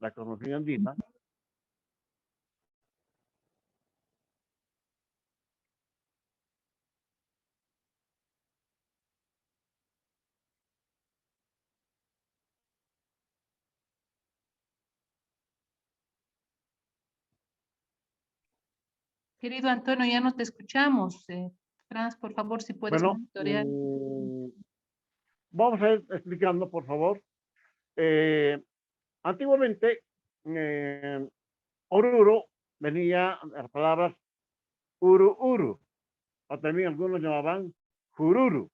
la cosmovisión andina. Querido Antonio, ya no te escuchamos. Franz, por favor, si puedes Bueno, monitorear. vamos a ir explicando, por favor. Antiguamente, Oruro venía de las palabras uru uru, o también algunos llamaban jururu,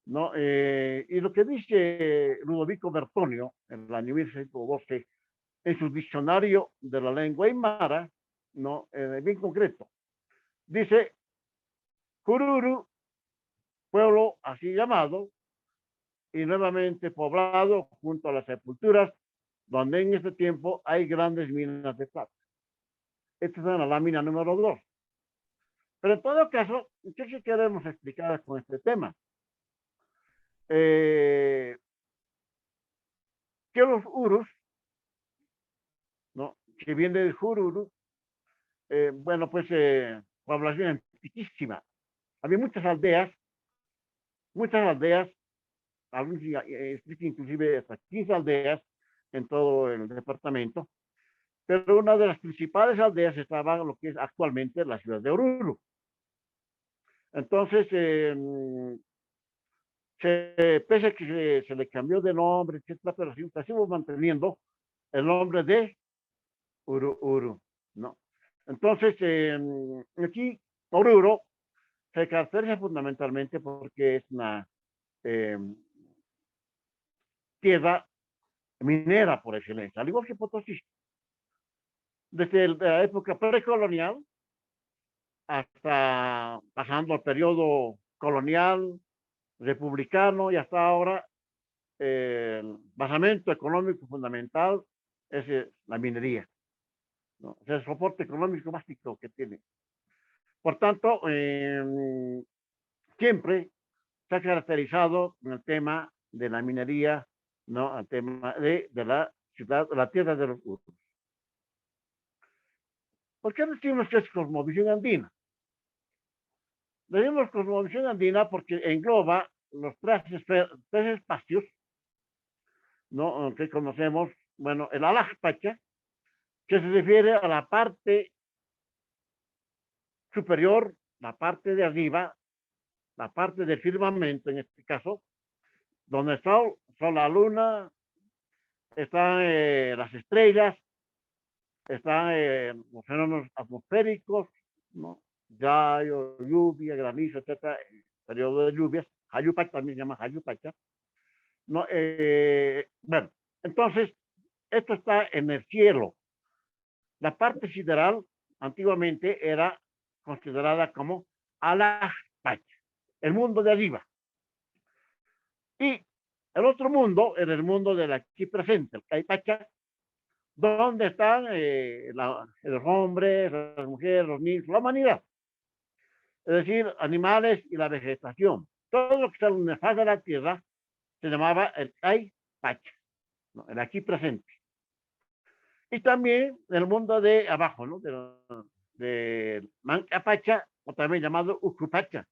¿no? Y lo que dice Ludovico Bertonio en el año 1612 en su diccionario de la lengua aymara, ¿no? Bien concreto, dice jururu, pueblo así llamado y nuevamente poblado junto a las sepulturas, donde en este tiempo hay grandes minas de plata. Esta es la lámina número 2. Pero en todo caso, ¿qué queremos explicar con este tema? Que los urus, ¿no? Que viene del jururu, bueno, pues población antiquísima. Había muchas aldeas, inclusive hasta 15 aldeas en todo el departamento, pero una de las principales aldeas estaba en lo que es actualmente la ciudad de Oruro. Entonces, pese a que se le cambió de nombre, etcétera, pero sí, seguimos manteniendo el nombre de Uru, ¿no? Entonces, aquí, Oruro se caracteriza fundamentalmente porque es una eh, tierra minera por excelencia, al igual que Potosí. Desde la época precolonial hasta pasando al periodo colonial, republicano y hasta ahora el basamento económico fundamental es la minería, ¿no? Es el soporte económico básico que tiene. Por tanto, siempre se ha caracterizado con el tema de la minería, ¿no? El tema de la ciudad, de la tierra de los urus. ¿Por qué decimos que es cosmovisión andina? Decimos cosmovisión andina porque engloba los tres espacios, ¿no? Que conocemos, bueno, el Alajpacha, que se refiere a la parte superior, la parte de arriba, la parte del firmamento en este caso, donde está la luna, están las estrellas, están los fenómenos atmosféricos, ¿no? Rayo, lluvia, granizo, etcétera, periodo de lluvias, Hayupacha también se llama Hayupacha, ¿no? Bueno, entonces, esto está en el cielo. La parte sideral antiguamente era considerada como Alajpacha, el mundo de arriba. Y el otro mundo era el mundo del aquí presente, el Caipacha, donde están los hombres, las mujeres, los niños, la humanidad. Es decir, animales y la vegetación. Todo lo que está en la faz de la tierra se llamaba el Caipacha, ¿no? El aquí presente. Y también el mundo de abajo, ¿no? De Mancapacha, o también llamado Ucupacha.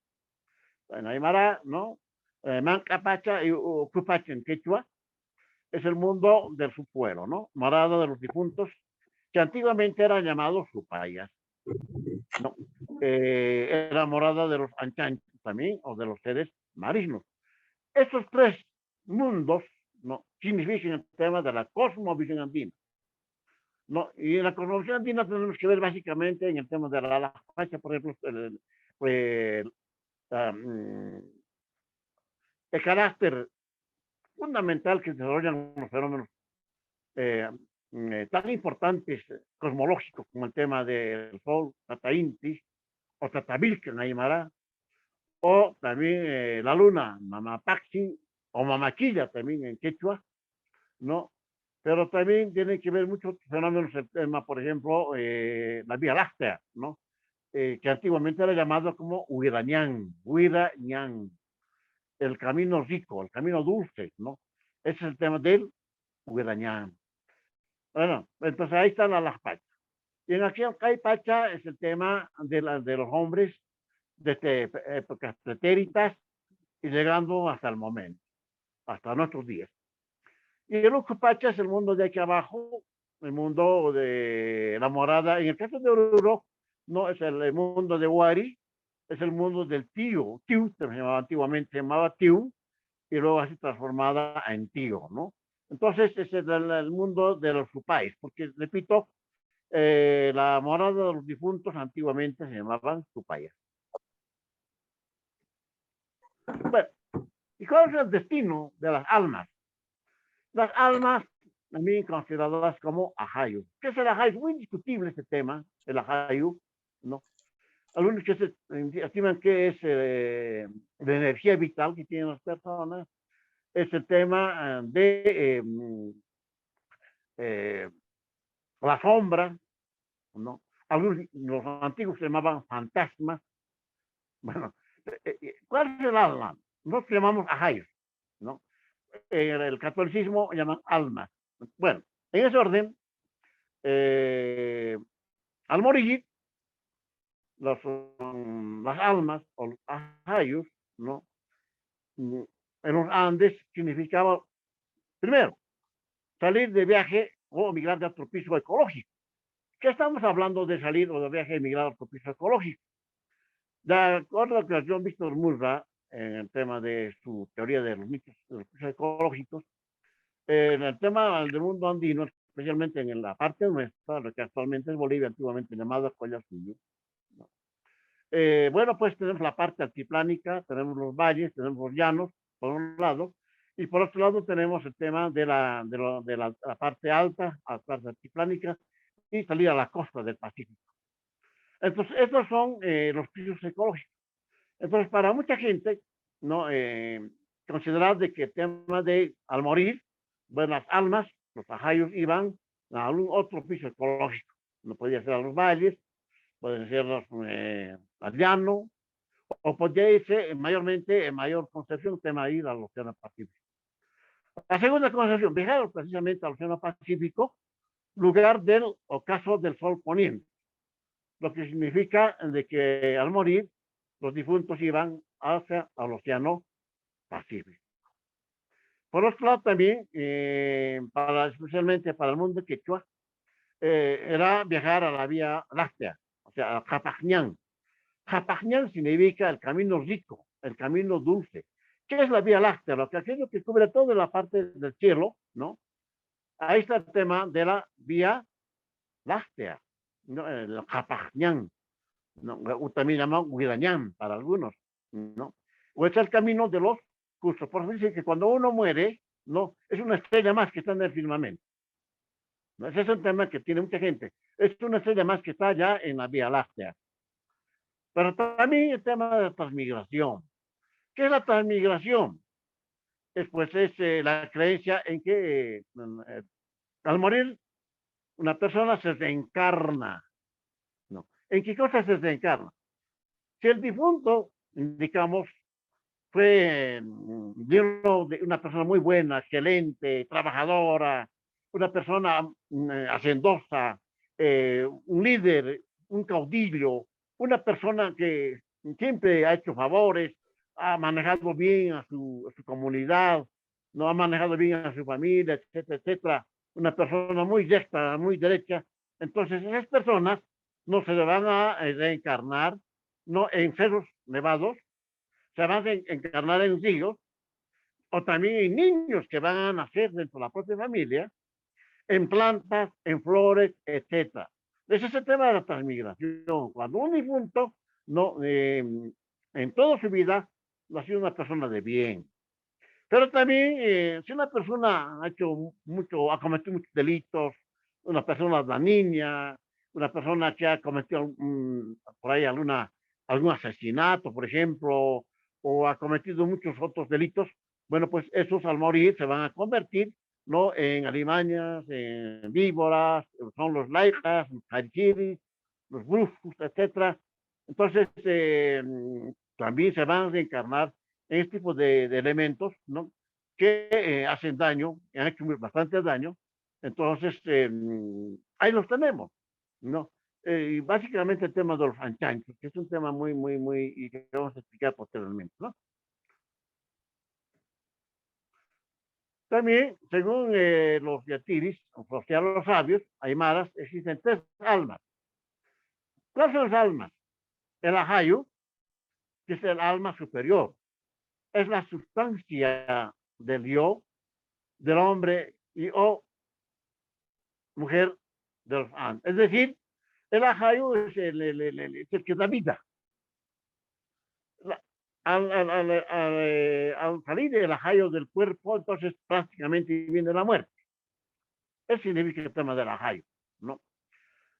En Aymara, ¿no? Mancapacha y Ucupacha en quechua es el mundo del subsuelo, ¿no? Morada de los difuntos, que antiguamente eran llamados supayas, ¿no? Era morada de los anchanchos también, o de los seres marinos. Estos tres mundos, ¿no? Significan el tema de la cosmovisión andina, ¿no? Y en la cosmovisión andina tenemos que ver básicamente en el tema de la alapacha, por ejemplo, eh, mm, el carácter fundamental que desarrollan los fenómenos eh, tan importantes cosmológicos como el tema del Sol, Tata Inti, o Tatavilca en Aymara, o también la Luna, Mamapaxi, o Mamaquilla también en Quechua, ¿no? Pero también tiene que ver muchos fenómenos, el tema, por ejemplo, la Vía Láctea, ¿no? Que antiguamente era llamado como Huirañán, Huirañán, el camino rico, el camino dulce, ¿no? Ese es el tema del Huirañán. Bueno, entonces ahí están las pachas. Y en aquí hay pacha es el tema de los hombres desde épocas pretéritas y llegando hasta el momento, hasta nuestros días. Y el Ucupacha es el mundo de aquí abajo, el mundo de la morada. En el caso de Oruro, no es el mundo de Huari, es el mundo del Tío. Tío se llamaba antiguamente, se llamaba Tío, y luego así transformada en Tío, ¿no? Entonces, ese es el mundo de los Supais, porque, repito, la morada de los difuntos antiguamente se llamaban Supayas. Bueno, ¿y cuál es el destino de las almas? Las almas también consideradas como ajayu. ¿Qué es el ajayu? Muy discutible este tema, el ajayu, ¿no? Algunos que se estiman que es la energía vital que tienen las personas, es el tema de eh, la sombra, ¿no? Algunos, los antiguos se llamaban fantasmas. Bueno, ¿cuál es el alma? Nosotros llamamos ajayu, ¿no? El catolicismo llaman alma. Bueno, en ese orden, al morir, las almas o los ajayus, ¿no? En los Andes significaba, primero, salir de viaje o migrar de otro piso ecológico. ¿Qué estamos hablando de salir o de viaje y migrar a otro piso ecológico? De acuerdo a lo que John Víctor Murra, en el tema de su teoría de los mitos de los pisos ecológicos, en el tema del mundo andino, especialmente en la parte nuestra, lo que actualmente es Bolivia, antiguamente llamada Collasuyo, ¿no? Bueno, pues tenemos la parte altiplánica, tenemos los valles, tenemos los llanos, por un lado, y por otro lado tenemos el tema de la parte alta, la parte altiplánica, y salir a la costa del Pacífico. Entonces, estos son los pisos ecológicos. Entonces, para mucha gente, ¿no? Considerar de que el tema de al morir, bueno, las almas, los ajayos iban a algún otro piso ecológico. No podía ser a los valles, pueden ser al llano, o podría irse mayormente, en mayor concepción, tema de ir al Océano Pacífico. La segunda concepción, viajar precisamente al Océano Pacífico, lugar del ocaso del sol poniente, lo que significa de que al morir, los difuntos iban hacia el Océano Pacífico. Por otro lado, también, especialmente para el mundo quechua, era viajar a la Vía Láctea, o sea, a Capajñán. Japajñán significa el camino rico, el camino dulce. ¿Qué es la Vía Láctea? Lo que aquello que cubre toda la parte del cielo, ¿no? Ahí está el tema de la Vía Láctea, ¿no? El Japajñán, ¿no? O también llamado Huirañán para algunos, ¿no? O es el camino de los justos. Por eso dice que cuando uno muere, ¿no? Es una estrella más que está en el firmamento. ¿No? Ese es un tema que tiene mucha gente. Es una estrella más que está ya en la Vía Láctea. Pero también el tema de la transmigración. ¿Qué es la transmigración? Pues es la creencia en que al morir una persona se reencarna, ¿no? ¿En qué cosa se reencarna? Si el difunto, digamos, fue de una persona muy buena, excelente, trabajadora, una persona hacendosa, un líder, un caudillo, una persona que siempre ha hecho favores, ha manejado bien a su comunidad, no ha manejado bien a su familia, etcétera, etcétera. Una persona muy recta, muy derecha. Entonces, esas personas no se le van a reencarnar, no en cerros nevados, se van a encarnar en ríos, o también en niños que van a nacer dentro de la propia familia, en plantas, en flores, etcétera. Ese es el tema de la transmigración. Cuando un difunto ¿no? En toda su vida ha sido una persona de bien. Pero también, si una persona ha hecho mucho, ha cometido muchos delitos, una persona dañina, una persona que ha cometido por ahí algún asesinato, por ejemplo, o ha cometido muchos otros delitos, bueno, pues esos al morir se van a convertir, ¿no? En alimañas, en víboras, son los laikas, los harikiris, los brujos, etcétera. Entonces, también se van a reencarnar en este tipo de elementos, ¿no? Que hacen daño, han hecho bastante daño. Entonces, ahí los tenemos, ¿no? Y básicamente el tema de los anchanchos, que es un tema muy, y que vamos a explicar posteriormente, ¿no? También, según los yatiris, o sea, los sabios, aymaras, existen tres almas. ¿Cuáles son las almas? El ajayu, que es el alma superior, es la sustancia del yo, del hombre y o mujer de los antes. Es decir, el ajayu es es el que da vida. Al salir del ajayo del cuerpo, entonces prácticamente viene la muerte. Ese significa el tema del ajayo, ¿no?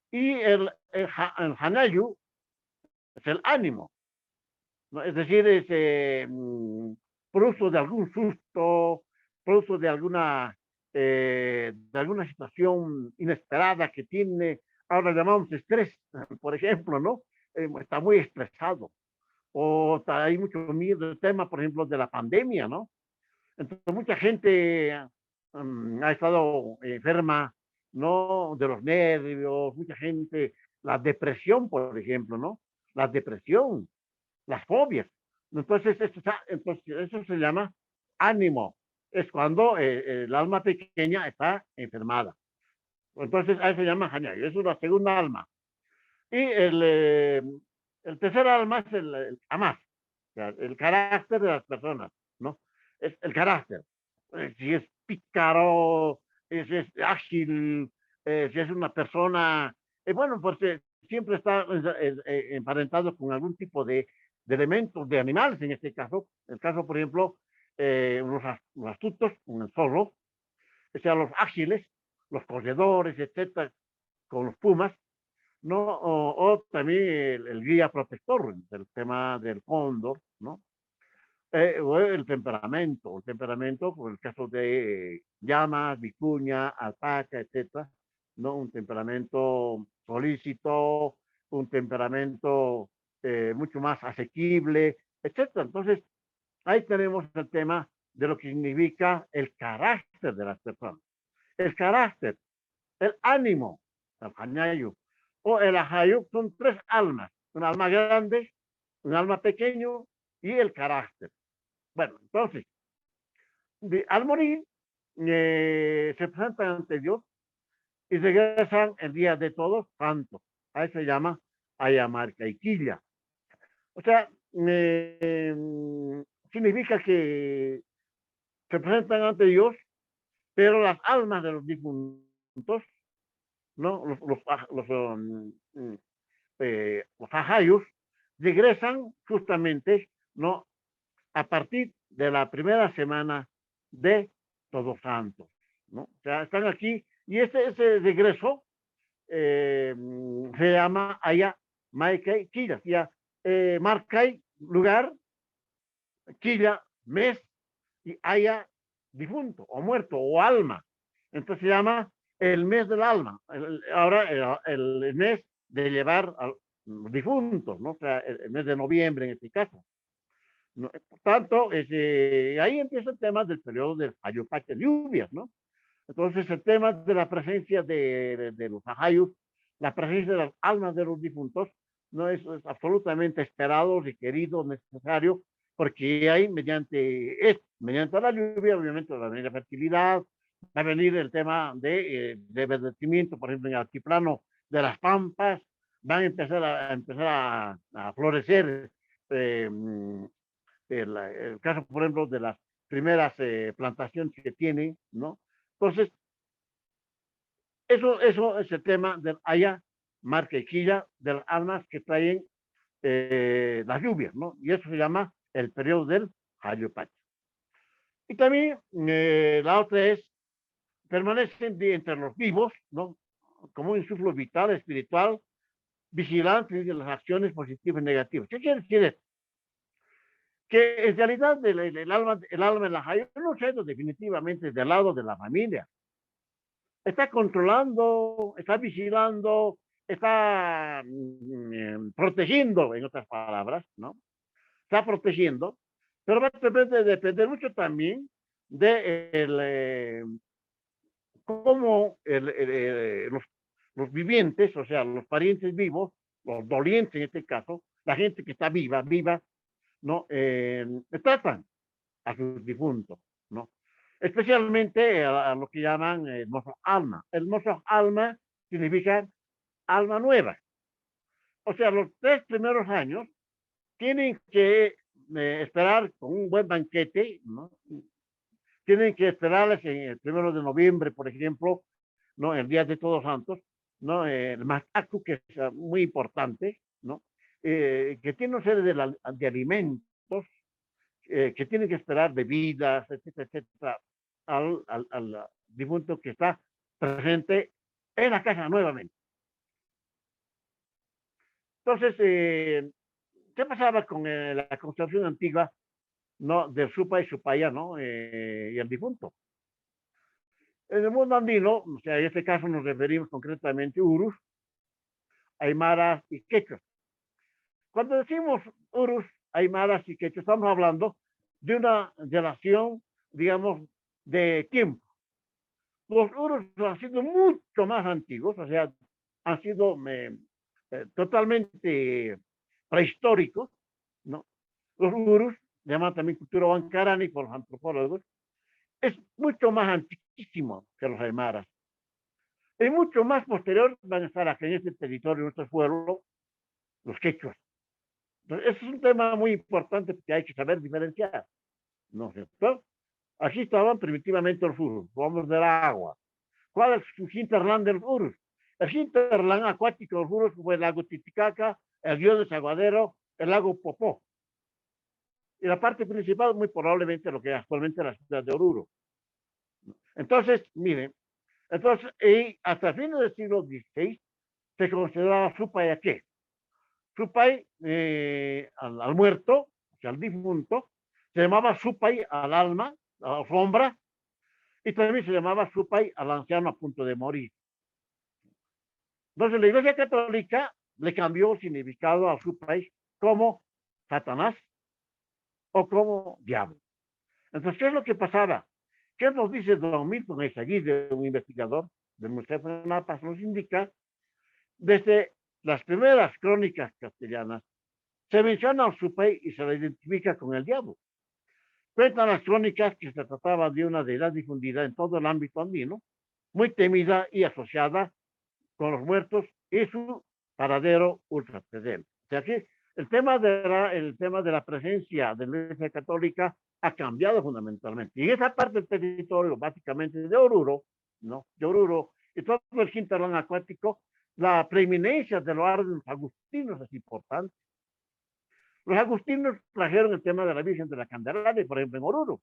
Y el hanayu es el ánimo, ¿no? Es decir, es producto de algún susto, producto de alguna situación inesperada que tiene, ahora llamamos estrés, por ejemplo, ¿no? Está muy estresado. O hay mucho miedo del tema, por ejemplo, de la pandemia, ¿no? Entonces, mucha gente ha estado enferma, ¿no? De los nervios, mucha gente, la depresión, por ejemplo, ¿no? La depresión, las fobias. Entonces, entonces eso se llama ánimo. Es cuando el alma pequeña está enfermada. Entonces, a eso se llama Hanyai. Eso es la segunda alma. Y el tercer alma es el Amas, o sea, el carácter de las personas, ¿no? Es el carácter. Si es pícaro, si es ágil, si es una persona, bueno, pues siempre está emparentado con algún tipo de elementos, de animales en este caso. En el caso, por ejemplo, los astutos, con el zorro, o sea, los ágiles, los corredores, etcétera, con los pumas, ¿no? O también el guía protector del tema del cóndor, ¿no? O el temperamento, por el caso de llamas, vicuña, alpaca, etcétera, ¿no? Un temperamento solícito, un temperamento mucho más asequible, etcétera. Entonces, ahí tenemos el tema de lo que significa el carácter de las personas. El carácter, el ánimo, el Hanyayu, o el Ahayu, son tres almas, un alma grande, un alma pequeño y el carácter. Bueno, entonces, al morir, se presentan ante Dios y regresan el día de todos santos. A eso se llama Ayamarca y Quilla. O sea, significa que se presentan ante Dios, pero las almas de los difuntos, ¿no? Los ajayos regresan justamente, ¿no? A partir de la primera semana de Todos Santos, ¿no? O sea, están aquí y ese regreso se llama allá Maikei Quilla, ya Marcai, lugar, Quilla, mes, y haya difunto o muerto o alma. Entonces se llama el mes del alma. Ahora el mes de llevar a los difuntos, ¿no? O sea, el mes de noviembre en este caso. ¿No? Por tanto, ahí empieza el tema del periodo del Ayupache lluvias, ¿no? Entonces, el tema de la presencia de los ajayus, la presencia de las almas de los difuntos, no es absolutamente esperado, requerido, necesario, porque hay mediante la lluvia, obviamente, va a venir la fertilidad, va a venir el tema de verdecimiento, por ejemplo, en el altiplano de las pampas, van a empezar a florecer eh, el caso, por ejemplo, de las primeras plantaciones que tienen, ¿no? Entonces, eso es el tema del Haya, Marca y Quilla, de las almas que traen las lluvias, ¿no? Y eso se llama el periodo del Hayupacha. Y también la otra es, permanecen entre los vivos, ¿no? Como un insuflo vital, espiritual, vigilante de las acciones positivas y negativas. ¿Qué quiere decir esto? Que en realidad el alma en la Hayo no se definitivamente del lado de la familia. Está controlando, está vigilando, está protegiendo, en otras palabras, ¿no? Está protegiendo, pero va a depender mucho también de cómo los vivientes, o sea, los parientes vivos, los dolientes en este caso, la gente que está viva, ¿no? Tratan a sus difuntos, ¿no? Especialmente a lo que llaman el mozo alma. El mozo alma significa alma nueva. O sea, los 3 primeros años tienen que esperar con un buen banquete, ¿no? Tienen que esperarles en el 1 de noviembre, por ejemplo, ¿no? El día de Todos Santos, ¿no? El Macacu, que es muy importante, ¿no? Que tiene una serie de alimentos que tienen que esperar bebidas, etcétera, etcétera, al difunto que está presente en la casa nuevamente. Entonces, ¿qué pasaba con la construcción antigua, ¿no? Del Supa y Supaya, ¿no? Y el difunto. En el mundo andino, o sea, en este caso nos referimos concretamente a Urus, Aymaras y Quechua. Cuando decimos Urus, Aymaras y Quechua, estamos hablando de una relación, digamos, de tiempo. Los Urus han sido mucho más antiguos, o sea, han sido totalmente prehistóricos, ¿no? Los Urus, llaman también cultura Huancarani por los antropólogos, es mucho más antiquísimo que los Aymaras. Es mucho más posterior van a estar aquí en este territorio, en nuestro pueblo, los quechuas. Entonces, ese es un tema muy importante que hay que saber diferenciar, ¿no es cierto? Aquí estaban primitivamente los urus, vamos del agua. ¿Cuál es su hinterland de los urus? El hinterland acuático de los urus fue el lago Titicaca, el río Desaguadero, el lago Popó. Y la parte principal, muy probablemente, lo que es actualmente la ciudad de Oruro. Entonces, miren, entonces, hasta fines del siglo XVI se consideraba Supay qué? Supay al muerto, o sea, al difunto, se llamaba Supay al alma, a la sombra, y también se llamaba Supay al anciano a punto de morir. Entonces la Iglesia Católica le cambió el significado a Supay como Satanás o como diablo. Entonces, ¿qué es lo que pasaba? ¿Qué nos dice don Milton Eizaguirre, un investigador del Museo de Napas? Nos indica desde las primeras crónicas castellanas se menciona al Supay y se le identifica con el diablo. Cuentan las crónicas que se trataba de una deidad difundida en todo el ámbito andino, muy temida y asociada con los muertos y su paradero ultraterreno. O sea que el tema de la presencia de la Iglesia Católica ha cambiado fundamentalmente. Y en esa parte del territorio, básicamente de Oruro, ¿no? De Oruro y todo el hinterland acuático, la preeminencia de los órdenes agustinos es importante. Los agustinos trajeron el tema de la Virgen de la Candelaria, por ejemplo, en Oruro.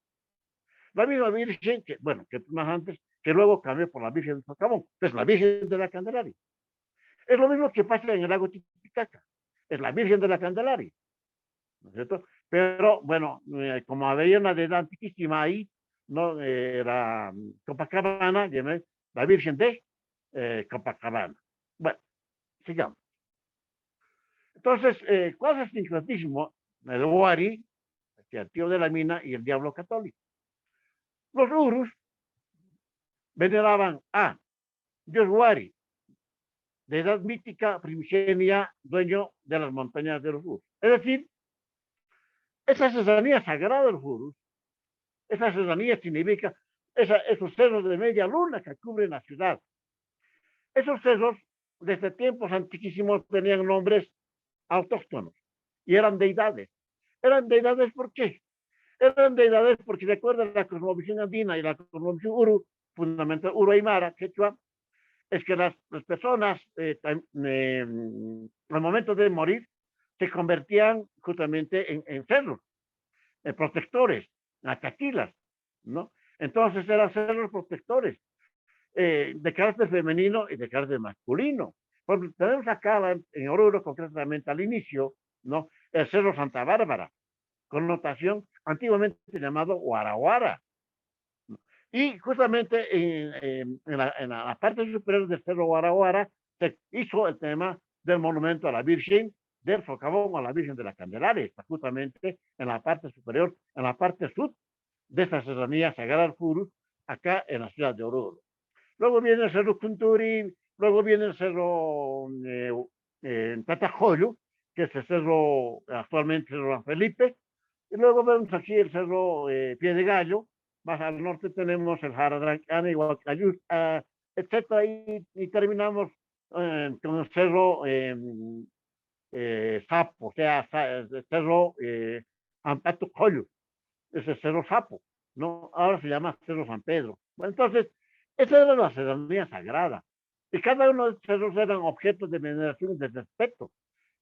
La misma Virgen, que, bueno, que más antes, que luego cambió por la Virgen de Socavón, que es la Virgen de la Candelaria. Es lo mismo que pasa en el lago Titicaca, es la Virgen de la Candelaria, ¿no es cierto? Pero, bueno, como había una deidad antiquísima ahí, ¿no? Era Copacabana, la Virgen de Copacabana. Bueno, sigamos. Entonces, ¿cuál es el sincretismo? El Wari, el tío de la mina, y el diablo católico. Los Urus veneraban a Dios Wari, de edad mítica primigenia, dueño de las montañas de los Urus. Es decir, esa cesanía sagrada de los Urus, esa cesanía significa esos cerros de media luna que cubren la ciudad. Esos cerros, desde tiempos antiquísimos, tenían nombres autóctonos y eran deidades. ¿Eran deidades por qué? Eran deidades porque, de acuerdo a la cosmovisión andina y la cosmovisión Uru, fundamental Uru Aymara, Quechua, es que las personas al momento de morir se convertían justamente en cerros, en protectores, en acaquilas, ¿no? Entonces eran cerros protectores de carácter femenino y de carácter masculino. Porque tenemos acá en Oruro, concretamente al inicio, ¿no? El Cerro Santa Bárbara, connotación antiguamente llamado Guaraguara. Y justamente en la parte superior del Cerro Guaraguara se hizo el tema del monumento a la Virgen del Socavón, a la Virgen de la Candelaria, está justamente en la parte superior, en la parte sur de esta serranía Sagrada del Purus, acá en la ciudad de Oruro. Luego viene el Cerro Cunturi, luego viene el Cerro Tatajoyo, que es el cerro, actualmente Cerro San Felipe, y luego vemos aquí el Cerro Pie de Gallo, más al norte tenemos el Jaradrancana y Huacayuca, etcétera, y terminamos con el Cerro Sapo, o sea, el Cerro Ampato Coyo, es el Cerro Sapo, ¿no? Ahora se llama Cerro San Pedro. Bueno, entonces, esa era la serranía sagrada. Y cada uno de esos cerros eran objetos de veneración y de respeto.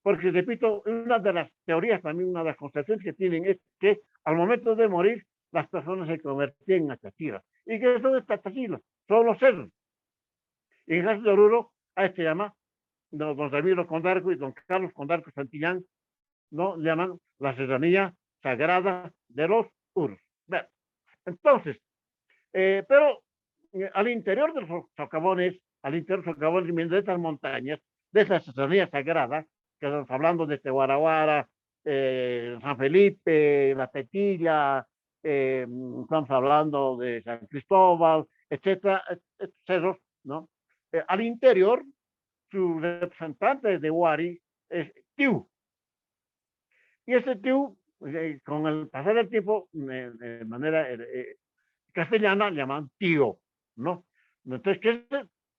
Porque, repito, una de las teorías, también una de las concepciones que tienen es que al momento de morir, las personas se convertían en atachiras. ¿Y qué son estas atachiras? Son los cerros. Y en el caso de Oruro, a este llama don Ramiro Condarco y don Carlos Condarco Santillán, ¿no? Llaman la serranía sagrada de los Uros. Bueno, entonces, pero al interior de los socavones, al interior de los socavones de estas montañas, de esa serranía sagrada, que estamos hablando de Guaraguara, San Felipe, La Petilla, estamos hablando de San Cristóbal, etcétera, cerros, ¿no? Al interior, su representante de Huari es Tiu. Y ese Tiu, con el pasar del tiempo, de manera castellana, llaman tío, ¿no? Entonces, ¿qué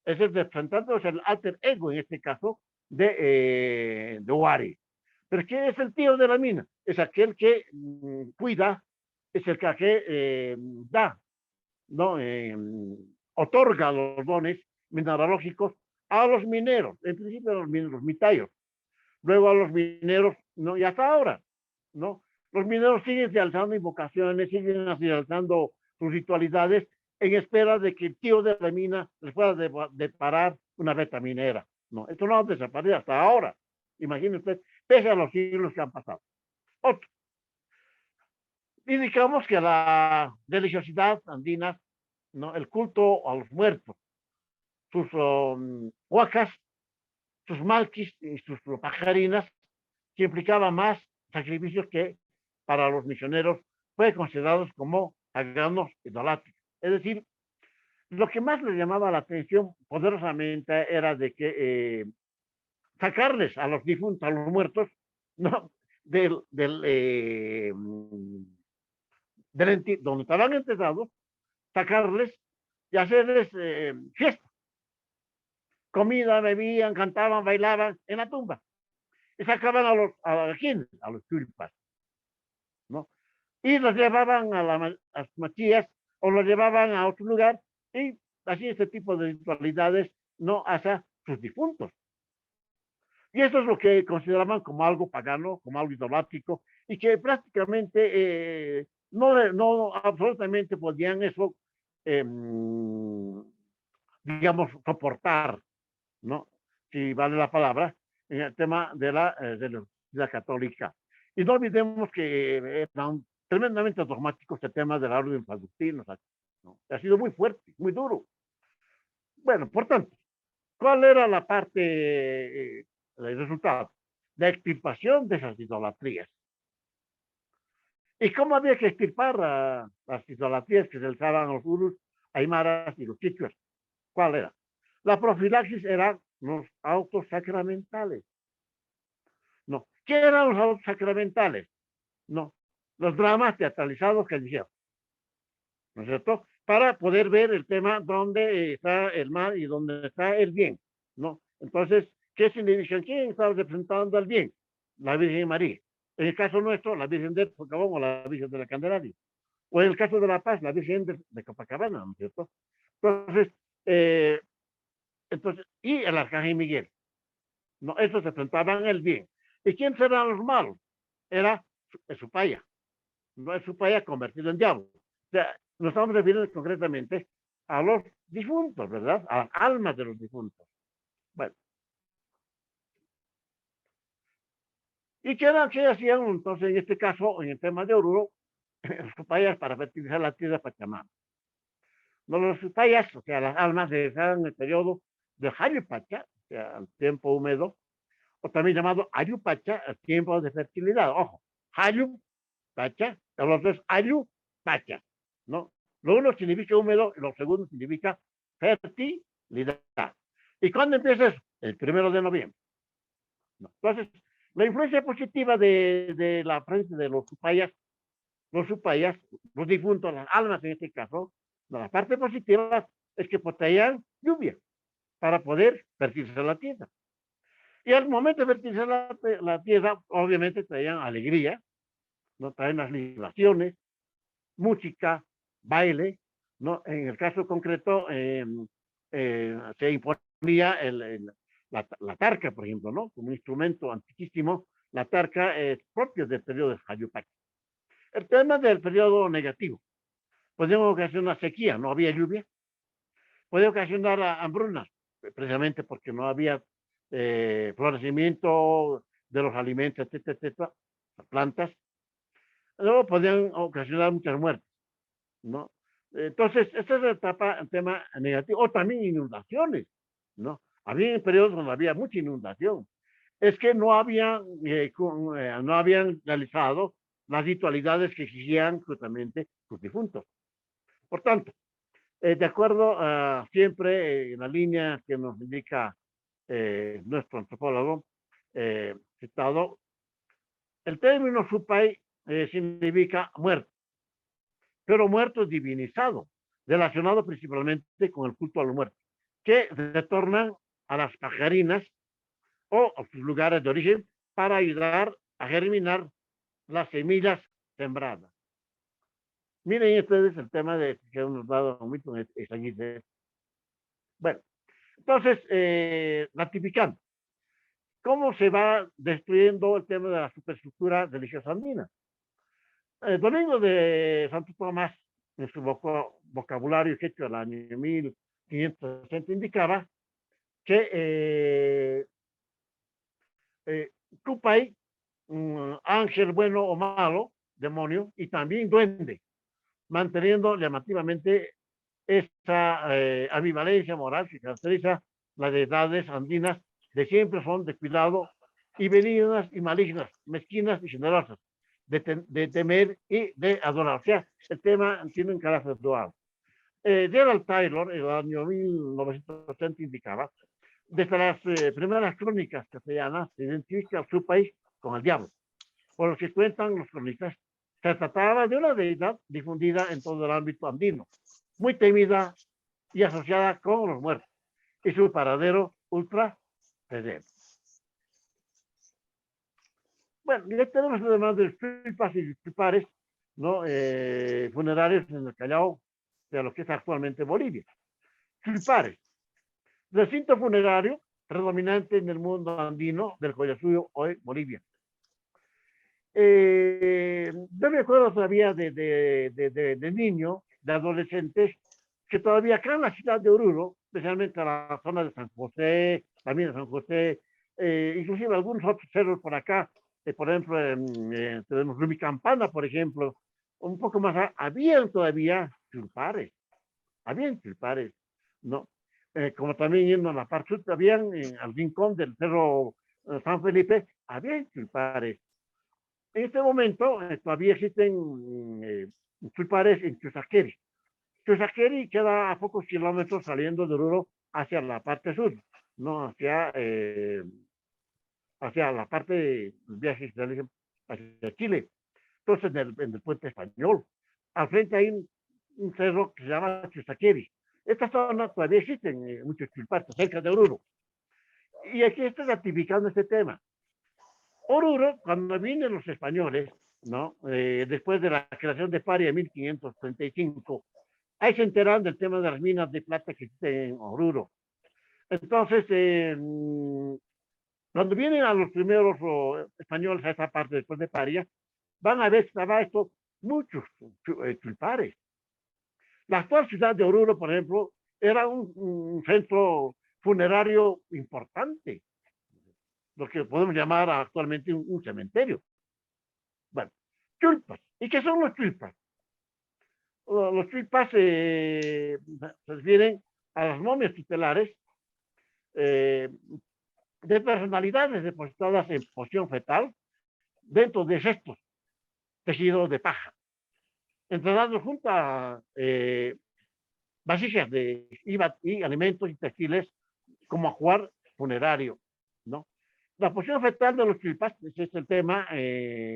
es el representante, es el alter ego, en este caso, de Wari? Pero ¿qué es el tío de la mina? Es aquel que cuida, es el que da, ¿no? Otorga los dones mineralógicos a los mineros, en principio a los mineros mitayos, luego a los mineros, ¿no? Y hasta ahora, ¿no? Los mineros siguen realizando invocaciones, siguen realizando sus ritualidades en espera de que el tío de la mina les pueda deparar una beta minera. No, esto no ha desaparecido hasta ahora. Imagínense, pese a los siglos que han pasado. Otro. Y digamos que la religiosidad andina, ¿no? El culto a los muertos, sus huacas, sus malquis y sus pajarinas, que implicaba más sacrificios que para los misioneros fue considerados como sagrados idolátricos. Es decir, lo que más les llamaba la atención poderosamente era de que sacarles a los difuntos, a los muertos, ¿no? Donde estaban enterrados, sacarles y hacerles fiesta. Comida, bebían, cantaban, bailaban en la tumba. Y sacaban a los tulpas, ¿no? Y los llevaban a las machías o los llevaban a otro lugar y así este tipo de ritualidades no hacia sus difuntos. Y eso es lo que consideraban como algo pagano, como algo idolátrico, y que prácticamente no absolutamente podían eso, eh, digamos, soportar, ¿no? Si vale la palabra, en el tema de la católica. Y no olvidemos que eran tremendamente dogmáticos el tema del orden agustino, ¿no? Ha sido muy fuerte, muy duro. Bueno, por tanto, ¿cuál era la parte, el resultado? La extirpación de esas idolatrías. ¿Y cómo había que extirpar las idolatrías que se realizaban los urus, aymaras y los chichuas? ¿Cuál era? La profilaxis eran los autos sacramentales. No. ¿Qué eran los autos sacramentales? No. Los dramas teatralizados que dijeron. ¿No es cierto? Para poder ver el tema dónde está el mal y dónde está el bien. ¿No? Entonces, ¿qué significa? ¿Quién está representando al bien? La Virgen María. En el caso nuestro, la Virgen de Copacabana o la Virgen de la Candelaria. O en el caso de La Paz, la Virgen de Copacabana, ¿no es cierto? Entonces, y el Arcángel Miguel. No, estos representaban el bien. ¿Y quién serán los malos? Era Supaya, no es Supaya convertido en diablo. O sea, nos estamos refiriendo concretamente a los difuntos, ¿verdad? A las almas de los difuntos. Bueno, ¿y qué hacían entonces en este caso, en el tema de Oruro, los Supayas para fertilizar la tierra Pachamama? No, los Supayas, o sea, las almas se dejaban en el periodo de Pacha, o sea, el tiempo húmedo, o también llamado Ayupacha, el tiempo de fertilidad. Ojo, Ayupacha, el otro es Ayupacha, ¿no? Lo uno significa húmedo y lo segundo significa fertilidad. ¿Y cuándo empieza eso? El 1 de noviembre. ¿No? Entonces, la influencia positiva de la frente de los supayas, los difuntos, las almas en este caso, la parte positiva es que poseían lluvia para poder fertilizar la tierra. Y al momento de fertilizar la tierra, obviamente traían alegría, ¿no? Traen las libaciones, música, baile, ¿no? En el caso concreto, se imponía la tarca, por ejemplo, ¿no? Como un instrumento antiquísimo, la tarca es propia del periodo de Hayupac. El tema del periodo negativo, podía ocasionar sequía, no había lluvia, podía ocasionar hambrunas, precisamente porque no había florecimiento de los alimentos, etcétera, etcétera, las plantas. Luego podían ocasionar muchas muertes, ¿no? Entonces, esta es la etapa, el tema negativo, o también inundaciones, ¿no? Había periodos donde había mucha inundación. Es que no habían realizado las ritualidades que exigían justamente sus difuntos. Por tanto, de acuerdo siempre en la línea que nos indica nuestro antropólogo citado, el término supay significa muerto, pero muerto divinizado, relacionado principalmente con el culto a los muertos, que retornan a las pajarinas o a sus lugares de origen para ayudar a germinar las semillas sembradas. Miren ustedes el tema de que hemos dado mucho en esta. Bueno, entonces, ratificando, ¿cómo se va destruyendo el tema de la superestructura religiosa andina? El domingo de Santo Tomás, en su vocabulario que hecho el año 1560, indicaba que Cupay, ángel bueno o malo, demonio, y también duende, manteniendo llamativamente esta ambivalencia moral que caracteriza las deidades andinas, de siempre son de cuidado y benignas y malignas, mezquinas y generosas, de temer y de adorar. O sea, el tema tiene un carácter dual. Gerald Taylor, en el año 1980, indicaba, desde las primeras crónicas castellanas, se identifica su país con el diablo. Por lo que cuentan los cronistas, se trataba de una deidad difundida en todo el ámbito andino, muy temida y asociada con los muertos, y su paradero ultra presente. Bueno, ya tenemos además de tulpas y tulpares, ¿no? Funerarios en el Callao, de lo que es actualmente Bolivia. Tulpares, recinto funerario predominante en el mundo andino del Collasuyo, hoy Bolivia. Yo me acuerdo todavía de niño, de adolescentes, que todavía acá en la ciudad de Oruro, especialmente en la zona de San José, también de San José, inclusive algunos otros cerros por acá, por ejemplo, tenemos Rumicampana, por ejemplo, un poco más, habían todavía tulpares, ¿no? Como también yendo a la parte sur, habían al rincón del cerro San Felipe, habían tulpares. En este momento todavía existen tulpares en Chusaqueri. Chusaqueri queda a pocos kilómetros saliendo de Oruro hacia la parte sur, no hacia la parte de viajes hacia Chile. Entonces, en el puente español, al frente hay un cerro que se llama Chusaqueri. Esta zona todavía existen muchos tulpares cerca de Oruro. Y aquí estoy ratificando este tema. Oruro, cuando vienen los españoles, ¿no? Después de la creación de Paria en 1535, ahí se enteraron del tema de las minas de plata que existen en Oruro. Entonces, los Cuando vienen a los primeros españoles a esa parte después de Paria, van a ver que estaba esto muchos tulpares. La actual ciudad de Oruro, por ejemplo, era un centro funerario importante, lo que podemos llamar actualmente un cementerio. Bueno, tulpas. ¿Y qué son los tulpas? Los tulpas se refieren a las momias tutelares eh, de personalidades depositadas en posición fetal dentro de cestos tejidos de paja, enterrados junto a vasijas y alimentos y textiles como ajuar funerario, ¿no? La posición fetal de los tulpas, ese es el tema,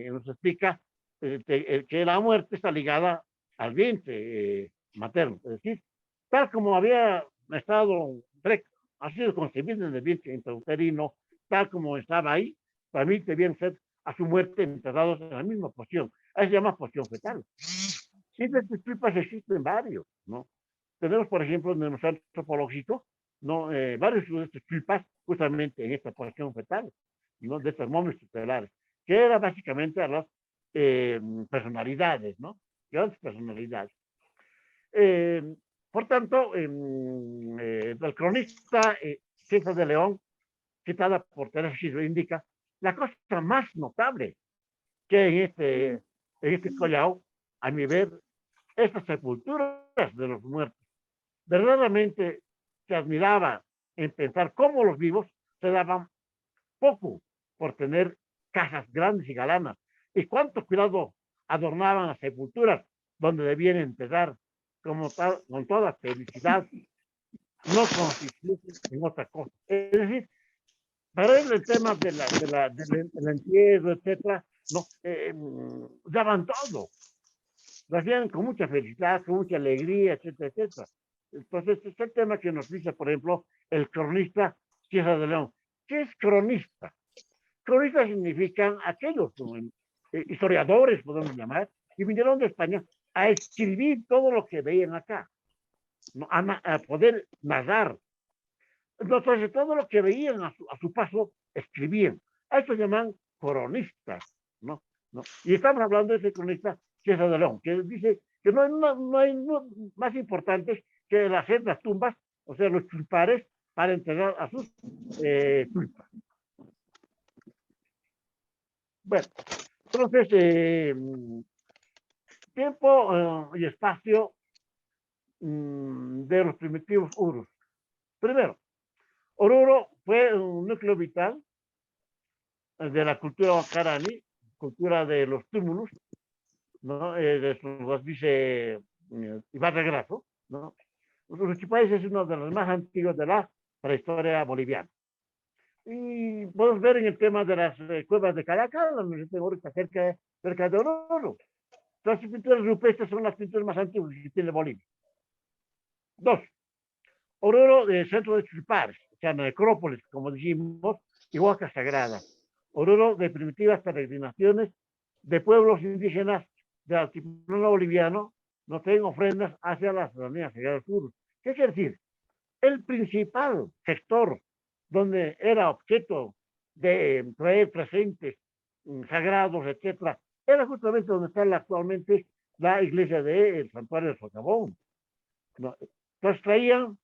nos explica que la muerte está ligada al vientre materno, es decir, tal como había estado, ha sido concebido en el vientre intrauterino, tal como estaba ahí, también debían ser a su muerte enterrados en la misma posición. Ahí se llama posición fetal. Y de estos tulpas existen varios, ¿no? Tenemos, por ejemplo, en el Museo Antropológico, ¿no? Varios de estos tulpas justamente en esta posición fetal, ¿no? De estos momios tutelares, que era básicamente a las personalidades, ¿no? Grandes personalidades. Eh, por tanto, el cronista César de León, citada por Teresa Silva, indica la cosa más notable que en este collao, a mi ver, estas sepulturas de los muertos. Verdaderamente se admiraba en pensar cómo los vivos se daban poco por tener casas grandes y galanas, y cuánto cuidado adornaban las sepulturas donde debían empezar como tal, con toda felicidad, no consistiesen en otra cosa. Es decir, para él el tema del entierro, etcétera, no, daban todo, lo hacían con mucha felicidad, con mucha alegría, etcétera, etcétera. Entonces, este es el tema que nos dice, por ejemplo, el cronista César de León. ¿Qué es cronista? Cronistas significan aquellos historiadores, podemos llamar, que vinieron de España a escribir todo lo que veían acá, ¿no? a poder narrar. Entonces, todo lo que veían a su paso, escribían. A eso llaman cronistas, ¿no? ¿No? Y estamos hablando de ese cronista César de León, que dice que no hay más importantes que el hacer las tumbas, o sea, los tulpares, para entregar a sus tulpas. Bueno, entonces, tiempo y espacio de los primitivos urus. Primero, Oruro fue un núcleo vital de la cultura Wacarani, cultura de los túmulos, ¿no? De los dice Ibarra Grasso, ¿no? Uchipais es uno de los más antiguos de la prehistoria boliviana. Y podemos ver en el tema de las cuevas de Caracas, la Universidad de Oruro, cerca de Oruro. Las pinturas rupestres son las pinturas más antiguas que tiene Bolivia. Dos, Oruro del centro de Chulpares, o sea, necrópolis, como dijimos, y huacas sagradas. Oruro de primitivas peregrinaciones de pueblos indígenas del altiplano boliviano, no tienen ofrendas hacia la ciudadanía sagrada del sur. ¿Qué quiere decir? El principal sector donde era objeto de traer presentes sagrados, etcétera, era justamente donde está actualmente la iglesia del Santuario de Socavón. ¿No? Entonces traían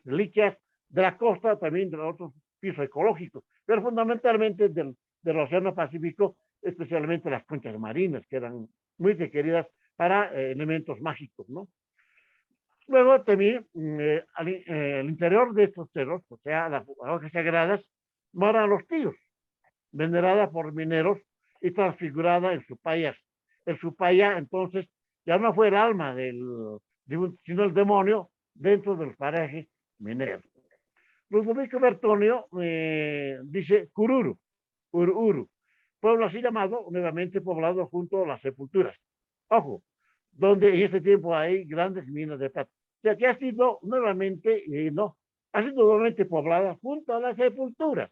reliquias de la costa, también de los otros pisos ecológicos, pero fundamentalmente del Océano Pacífico, especialmente las conchas marinas, que eran muy requeridas para elementos mágicos, ¿no? Luego también al interior de estos cerros, o sea, las aguas sagradas, moran los tíos, venerada por mineros y transfigurada en su payas. El supaya, entonces, ya no fue el alma sino el demonio dentro de los parajes mineros. Ludovico Bertonio dice Cururu, Uru, pueblo así llamado, nuevamente poblado junto a las sepulturas. Ojo, donde en este tiempo hay grandes minas de plata. O sea, que ha sido nuevamente, ha sido nuevamente poblada junto a las sepulturas.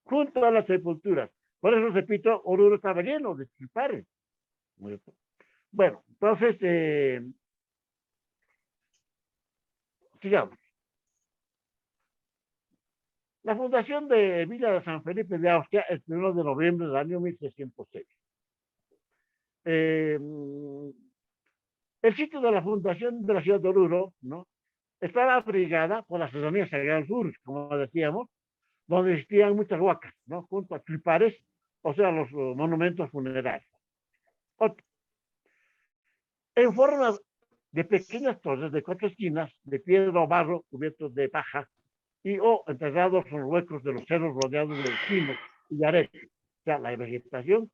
Junto a las sepulturas. Por eso, repito, Oruro estaba lleno de chilpares. Bueno, entonces, sigamos. La fundación de Villa de San Felipe de Austria, el 1 de noviembre del año 1606. Eh, el sitio de la fundación de la ciudad de Oruro, ¿no? Estaba abrigada por la serranía Sagrada del Sur, como decíamos, donde existían muchas huacas, ¿no? Junto a clipares, o sea, los monumentos funerarios. Otro, en forma de pequeñas torres de 4 esquinas, de piedra o barro cubiertos de paja, y o enterrados en los huecos de los cerros rodeados de pinos y aretes, o sea, la vegetación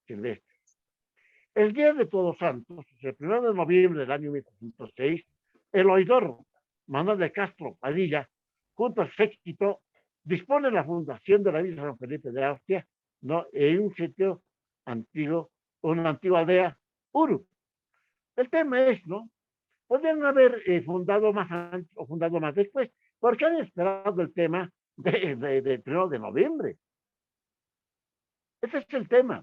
silvestre. El día de Todos Santos, el 1 de noviembre del año 1706, el oidor Manuel de Castro Padilla, junto al séquito, dispone la fundación de la Villa San Felipe de Austria, ¿no? En un sitio antiguo, una antigua aldea, Uru. El tema es, ¿no? Podrían haber fundado más antes o fundado más después, porque han esperado el tema del 1 de noviembre. Ese es el tema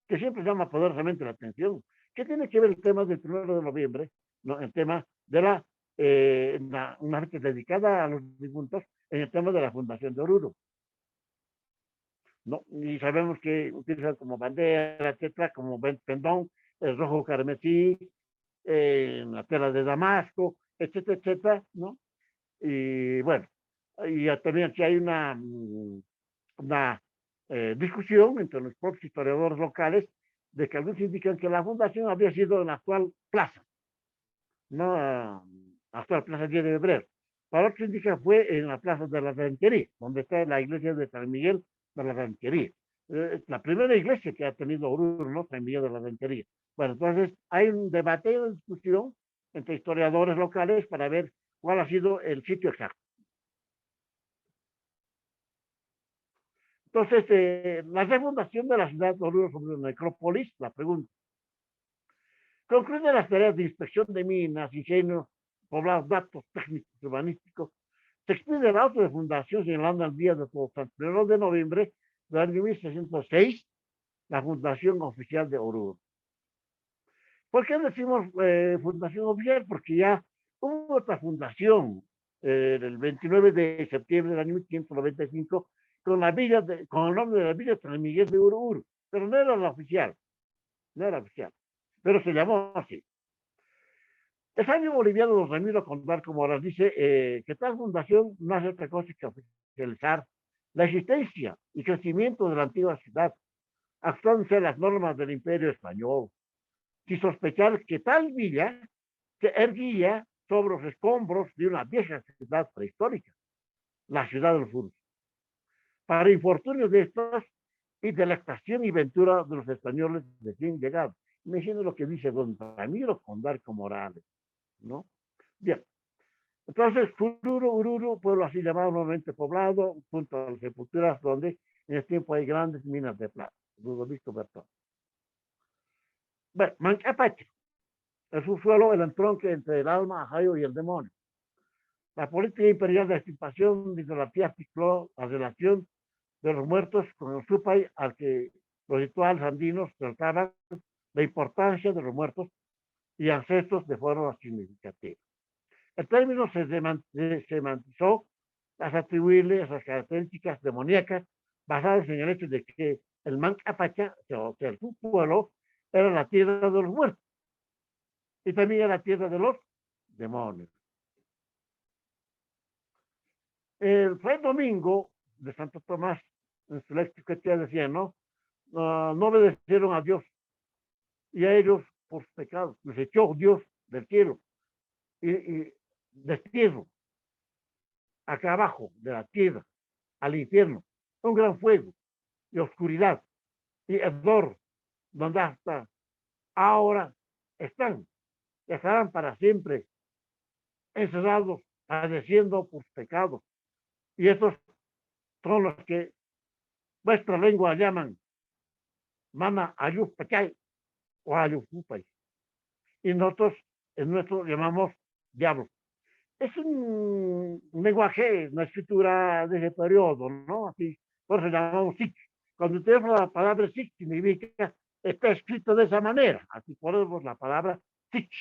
que siempre llama poderosamente la atención. ¿Qué tiene que ver el tema del 1 de noviembre? ¿No? El tema de una vez dedicada a los difuntos, en el tema de la Fundación de Oruro. ¿No? Y sabemos que utilizan como bandera, etcétera, como pendón, el rojo carmesí, la tela de Damasco, etcétera, etcétera, ¿no? Y bueno, y también aquí hay una discusión entre los propios historiadores locales de que algunos indican que la fundación habría sido en la actual plaza, no actual plaza 10 de febrero. Para otros indican fue en la plaza de la Ranchería, donde está la iglesia de San Miguel de la Ranchería. La primera iglesia que ha tenido Oruro, ¿no? San Miguel de la Ranchería. Bueno, entonces hay un debate y una discusión entre historiadores locales para ver cuál ha sido el sitio exacto. Entonces, la refundación de la ciudad de Oruro sobre la necrópolis, la pregunta. Concluye las tareas de inspección de minas, ingenios, poblados, datos técnicos, urbanísticos. Se expide el auto de fundación señalando el día de Todos Santos, 1 de noviembre del año 1606, la fundación oficial de Oruro. ¿Por qué decimos fundación oficial? Porque ya hubo otra fundación el 29 de septiembre del año 1595 con el nombre de la Villa San Miguel de Oruro, pero no era la oficial, no era oficial, pero se llamó así. El sabio boliviano don Ramiro Condarco Moras dice que tal fundación no hace otra cosa que oficializar la existencia y crecimiento de la antigua ciudad, actuándose las normas del Imperio Español, sin sospechar que tal villa se erguía sobre los escombros de una vieja ciudad prehistórica, la ciudad de los Urus, para infortunio de estos y de la estación y ventura de los españoles recién llegados. Imagínense lo que dice don Ramiro Condarco Morales, ¿no? Bien, entonces Ururo, pueblo así llamado nuevamente poblado, junto a las sepulturas donde en este tiempo hay grandes minas de plata, Ludovico Bertón. Bueno, Mancapache, el subsuelo, el entronque entre el alma, Ajayo y el demonio. La política imperial de extirpación de la tía articuló la relación de los muertos con el supay al que los rituales andinos trataban la importancia de los muertos y ancestros de forma significativa. El término se semantizó las atribuirle esas características demoníacas basadas en el hecho de que el Mancapacha, o sea, el subsuelo, era la tierra de los muertos y también era la tierra de los demonios. El Fray Domingo de Santo Tomás, en su léxico decía, ¿no? No obedecieron a Dios y a ellos por sus pecados. Les echó Dios del cielo y destierro acá abajo de la tierra al infierno, un gran fuego y oscuridad y hedor, donde hasta ahora están, estarán para siempre encerrados, padeciendo por pecados. Y estos son los que vuestra lengua llaman Mana Ayupachay o Ayupupay. Y nosotros, en nuestro, llamamos diablo. Es un lenguaje, una escritura de ese periodo, ¿no? Así, por eso llamamos Sikh. Cuando utilizamos la palabra Sikh, significa, está escrito de esa manera. Así ponemos la palabra Sikh.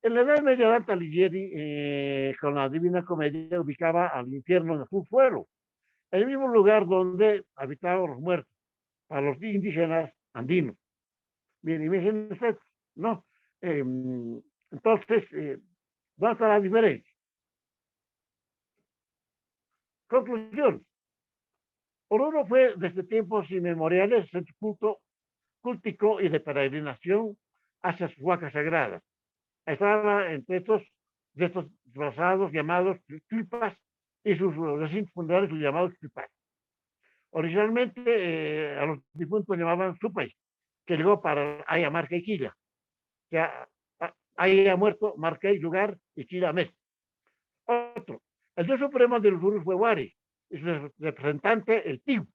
En la Edad Media Dante Alighieri, con la Divina Comedia, ubicaba al infierno en el subsuelo, el mismo lugar donde habitaban los muertos, para los indígenas andinos. Bien, imagínense, ¿no? Entonces, ¿dónde está la diferencia? Conclusión. Oruro fue desde tiempos inmemoriales centro cultico y de peregrinación hacia sus huacas sagradas. Estaba entre de estos disfrazados llamados tulpas y sus recintos funerarios llamados tulpas. Originalmente a los difuntos llamaban supay, que llegó para Aya, Marca y Quilla. Que Aya muerto, Marca y lugar y Quilla mes. Otro, el dios supremo de los Urus fue Wari, y su representante el tío,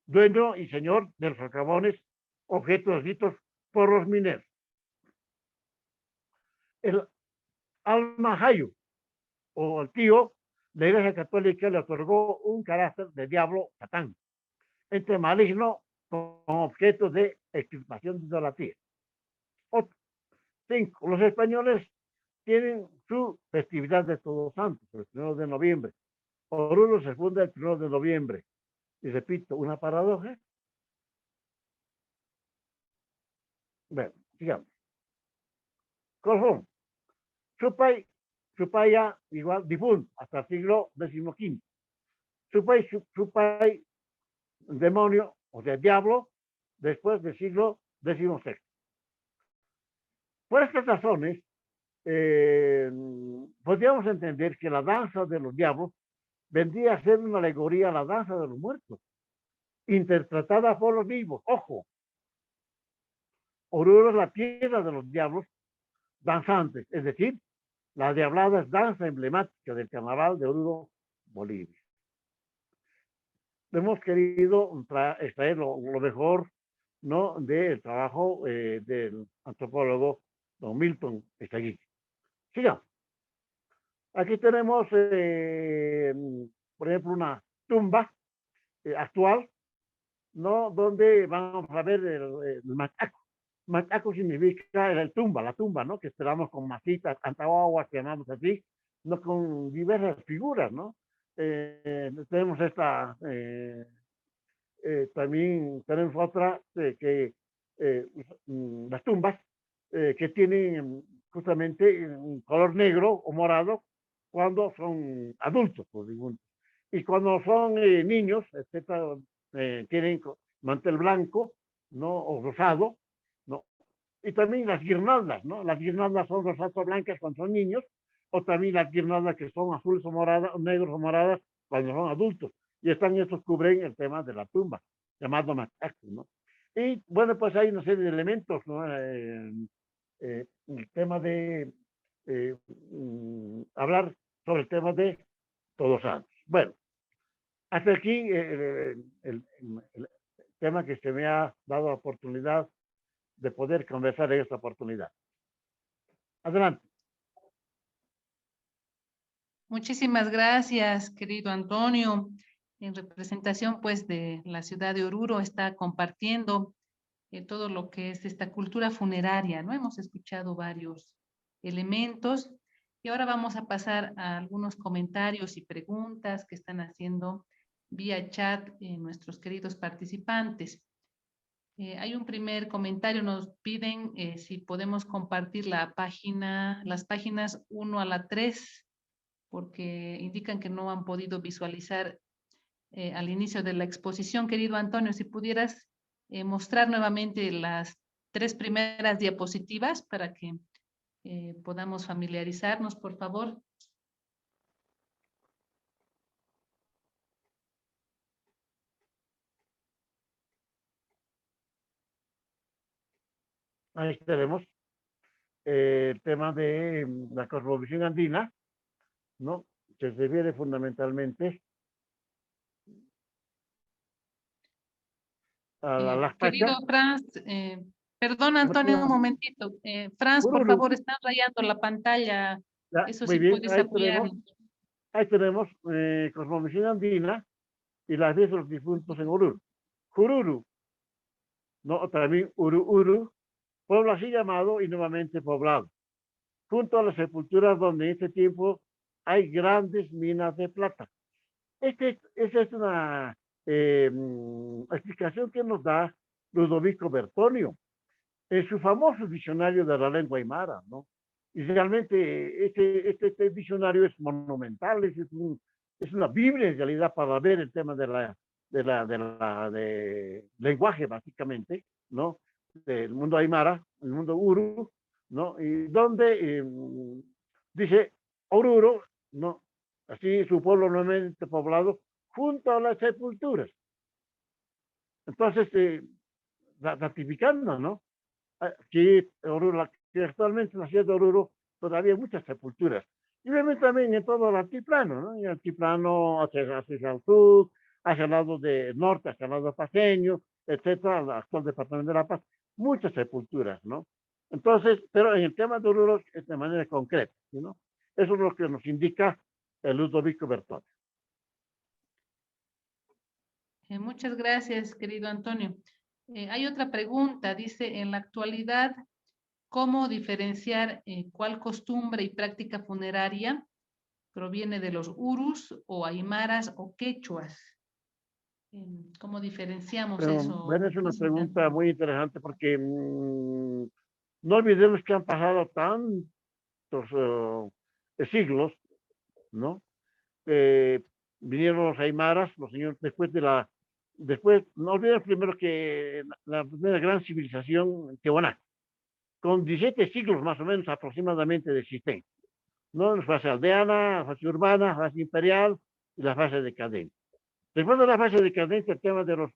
dueño y señor de los alcabones, objetos escritos por los mineros. El Almahayu, o el tío, la Iglesia Católica le otorgó un carácter de diablo satán, entre maligno con objeto de extirpación de idolatría. 5. Los españoles tienen su festividad de Todos Santos, el 1 de noviembre. Oruro se funda el 1 de noviembre. Y repito, una paradoja. Bueno, sigamos. Colón. Supaya igual difunto hasta el siglo XV. Supay demonio, o sea, diablo, después del siglo XVI. Por estas razones, podríamos entender que la danza de los diablos vendría a ser una alegoría a la danza de los muertos, interpretada por los vivos. Ojo, Oruro es la tierra de los diablos danzantes, es decir, la diablada es danza emblemática del carnaval de Oruro, Bolivia. Hemos querido extraer lo mejor, ¿no?, del trabajo del antropólogo don Milton Estaguí. Sigamos. Aquí tenemos, por ejemplo, una tumba actual, ¿no?, donde vamos a ver el macaco. Macaco significa la tumba, ¿no?, que esperamos con masitas, antahuaguas, que llamamos así, no, con diversas figuras, ¿no? Tenemos esta, también tenemos otra que las tumbas que tienen justamente un color negro o morado cuando son adultos, por ejemplo. Y cuando son niños, etcétera, tienen mantel blanco, ¿no?, o rosado, ¿no? Y también las guirnaldas, ¿no? Las guirnaldas son rosadas o blancas cuando son niños, o también las guirnaldas que son azules o moradas, negros o moradas cuando son adultos. Y estos cubren el tema de la tumba, llamado macaco, ¿no? Y bueno, pues hay una serie de elementos, ¿no? El tema de hablar sobre el tema de Todos Santos. Bueno, hasta aquí el tema que se me ha dado la oportunidad de poder conversar en esta oportunidad. Adelante. Muchísimas gracias, querido Antonio. En representación, pues, de la ciudad de Oruro, está compartiendo todo lo que es esta cultura funeraria, ¿no? Hemos escuchado varios elementos y ahora vamos a pasar a algunos comentarios y preguntas que están haciendo vía chat nuestros queridos participantes. Hay un primer comentario, nos piden si podemos compartir las páginas 1 a la 3, porque indican que no han podido visualizar al inicio de la exposición. Querido Antonio, si pudieras mostrar nuevamente las 3 primeras diapositivas para que podamos familiarizarnos, por favor. Ahí tenemos el tema de la cosmovisión andina, ¿no?, que se refiere fundamentalmente a las Querido pachas. Franz, perdón Antonio, un momentito. Franz, por Ururu. favor, están rayando la pantalla. Ya, Eso muy sí, bien, puedes apoyarnos. ahí tenemos cosmovisión andina y las de los difuntos en Oruro. Jururu, ¿no?, también Uru, pueblo así llamado y nuevamente poblado. junto a las sepulturas donde en este tiempo hay grandes minas de plata. Esa es una explicación que nos da Ludovico Bertonio en su famoso diccionario de la lengua aymara, ¿no? Y realmente este diccionario es monumental, es una Biblia en realidad para ver el tema de lenguaje, básicamente, ¿no? Del mundo aymara, el mundo uru, ¿no? Y donde dice Oruro, ¿no? Así su pueblo nuevamente poblado, junto a las sepulturas. Entonces, ratificando, ¿no? Aquí, Oruro, que actualmente en la ciudad de Oruro todavía hay muchas sepulturas. Y obviamente también en todo el altiplano, ¿no? En el altiplano hacia el sur, hacia el lado de norte, hacia el lado paseño, etcétera, el actual departamento de La Paz, muchas sepulturas, ¿no? Entonces, pero en el tema de Oruro es de manera concreta, ¿no? Eso es lo que nos indica el Ludovico Bertone. Muchas gracias, querido Antonio. Hay otra pregunta, dice, en la actualidad, ¿cómo diferenciar cuál costumbre y práctica funeraria proviene de los urus o aymaras o quechuas? ¿Cómo diferenciamos eso? Bueno, es una pregunta muy interesante porque no olvidemos que han pasado tantos siglos, ¿no? Vinieron los aymaras, los señores, después, no olvidemos primero que la primera gran civilización Tiahuanaco, con 17 siglos más o menos aproximadamente de existencia, ¿no? La fase aldeana, la fase urbana, la fase imperial y la fase decadente. Después de la fase decadente, el tema de los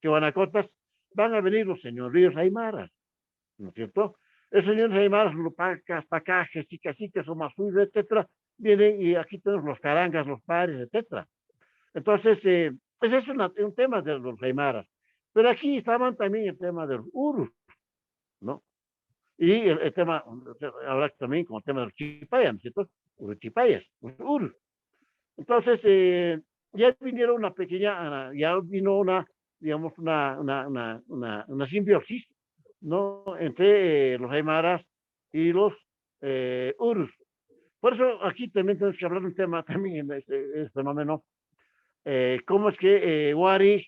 tihuanacotas, van a venir los señoríos aymaras, ¿no es cierto? Los señores aymaras, lupacas, pacajes, caciques, omasuides, etcétera, vienen y aquí tenemos los carangas, los pares, etcétera. Entonces, pues es un tema de los aymaras. Pero aquí estaban también el tema de los urus, ¿no? Y el tema, ahora también con el tema de los chipayas, ¿no es cierto? Los chipayas, los urus. Entonces, ya vinieron una pequeña, ya vino digamos, una simbiosis, ¿no? Entre los aymaras y los urus. Por eso aquí también tenemos que hablar de un tema también en este fenómeno, cómo es que Wari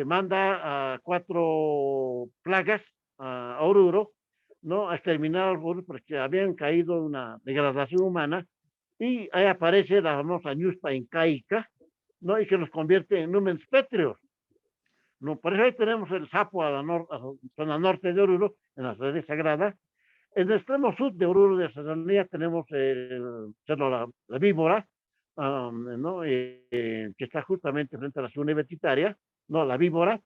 manda a 4 plagas a Oruro, ¿no? A exterminar a Oruro porque habían caído una degradación humana y ahí aparece la famosa ñuspa incaica, ¿no? Y que nos convierte en númenes pétreos, ¿no? Por eso ahí tenemos el sapo a la zona norte de Oruro, en la sede sagrada. En el extremo sur de Oruro de Serranía tenemos la víbora, ¿no? Que está justamente frente a la ciudad universitaria, ¿no? La víbora.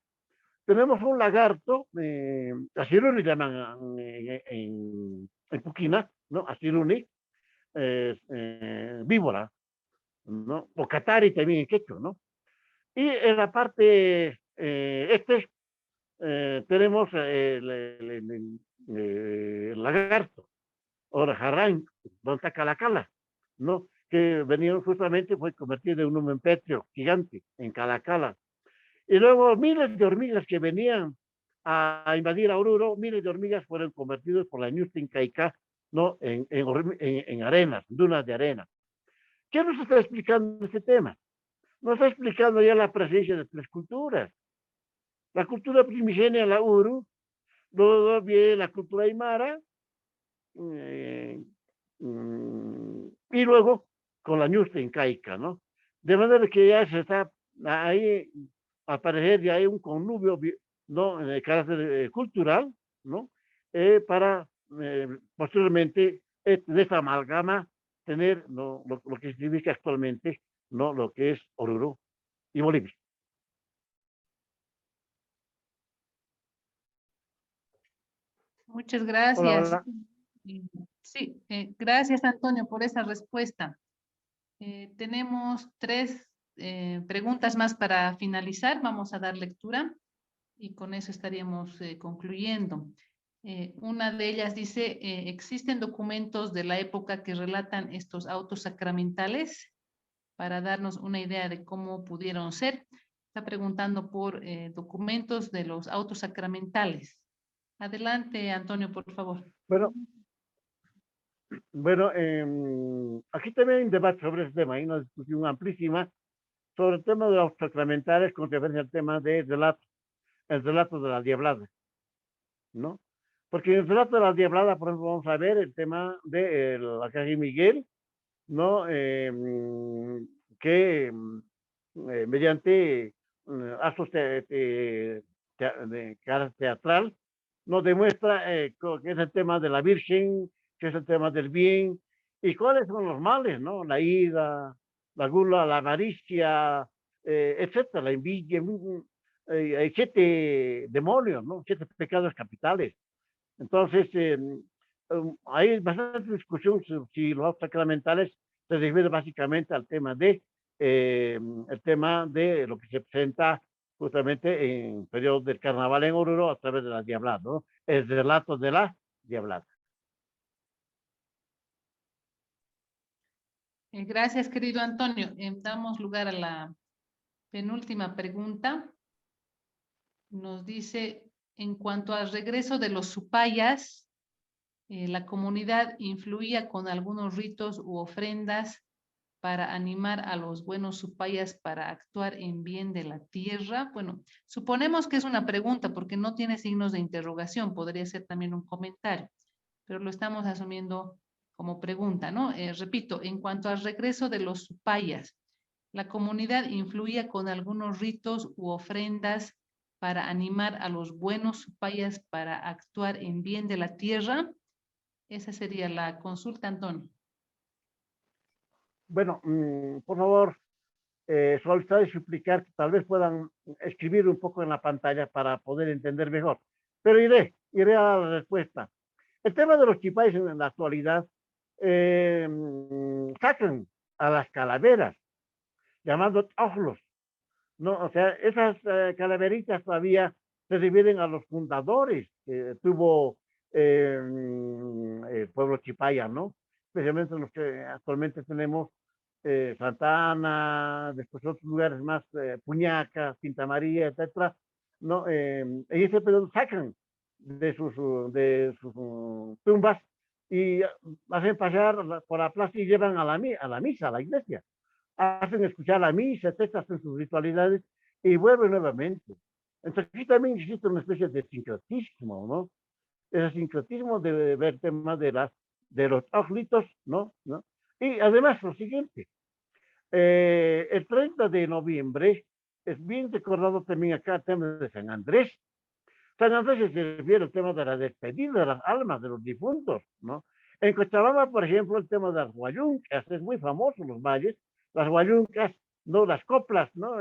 Tenemos un lagarto, asiruni llaman en Puquina, ¿no? Asiruni, víbora, ¿no? O catari también en quechua, ¿no? Y en la parte tenemos el lagarto, o el jarrán, donde está Calacala, ¿no? Que venían justamente, fue convertido en un numen pétreo gigante en Calacala. Y luego miles de hormigas que venían a invadir a Oruro, miles de hormigas fueron convertidos por la ñusta incaica, ¿no? En arenas, dunas de arena. ¿Qué nos está explicando este tema? Nos está explicando ya la presencia de 3 culturas. La cultura primigenia, la Uru, luego viene la cultura aymara, eh, y luego con la ñusta incaica, ¿no? De manera que ya se está ahí aparecer ya hay un connubio, ¿no? De carácter cultural, ¿no? Para posteriormente de esta amalgama tener, ¿no? Lo que significa actualmente, ¿no? Lo que es Oruro y Bolivia. Muchas Hola, gracias. hola. Sí, gracias Antonio por esa respuesta. Tenemos 3 preguntas más para finalizar. Vamos a dar lectura y con eso estaríamos concluyendo. Una de ellas dice, ¿existen documentos de la época que relatan estos autos sacramentales para darnos una idea de cómo pudieron ser? Está preguntando por documentos de los autos sacramentales. Adelante, Antonio, por favor. Bueno, Bueno, aquí también hay un debate sobre este tema, hay una discusión amplísima sobre el tema de los sacramentales con referencia al tema de relato, el relato de la diablada, ¿no? Porque en el relato de la diablada, por ejemplo, vamos a ver el tema de la calle Miguel, ¿no? Que mediante actos de carácter teatral nos demuestra que es el tema de la Virgen, que es el tema del bien, y cuáles son los males, ¿no? La ira, la gula, la avaricia, etcétera, la envidia. Hay 7 demonios, ¿no? 7 pecados capitales. Entonces, hay bastante discusión sobre si los sacramentales se refiere básicamente al tema el tema de lo que se presenta justamente en periodo del carnaval en Oruro a través de la diablada, ¿no? El relato de la diablada. Gracias, querido Antonio. Damos lugar a la penúltima pregunta. Nos dice, en cuanto al regreso de los supayas, la comunidad influía con algunos ritos u ofrendas para animar a los buenos supayas para actuar en bien de la tierra. Bueno, suponemos que es una pregunta porque no tiene signos de interrogación, podría ser también un comentario, pero lo estamos asumiendo como pregunta, ¿no? Repito, en cuanto al regreso de los supayas, la comunidad influía con algunos ritos u ofrendas para animar a los buenos supayas para actuar en bien de la tierra. Esa sería la consulta, Antonio. Bueno, por favor, solicitar y suplicar que tal vez puedan escribir un poco en la pantalla para poder entender mejor. Pero iré a la respuesta. El tema de los chipáis en la actualidad sacan a las calaveras, llamando ojlos, ¿no? O sea, esas calaveritas todavía se dividen a los fundadores que tuvo el pueblo chipaya, ¿no? Especialmente los que actualmente tenemos Santa Ana, después otros lugares más, Puñaca, Pinta María, etcétera, ¿no? En ese periodo sacan de sus tumbas y hacen pasar por la plaza y llevan a la misa, a la iglesia. Hacen escuchar la misa, etcétera, hacen sus ritualidades y vuelven nuevamente. Entonces aquí también existe una especie de sincretismo, ¿no? Ese sincretismo de ver temas de los oglitos, ¿no? ¿no? Y además lo siguiente, el 30 de noviembre es bien recordado también acá el tema de San Andrés. San Andrés se refiere al tema de la despedida de las almas de los difuntos, ¿no? En Cochabamba, por ejemplo, el tema de las guayuncas, es muy famoso en los valles, las guayuncas, ¿no? Las coplas, ¿no?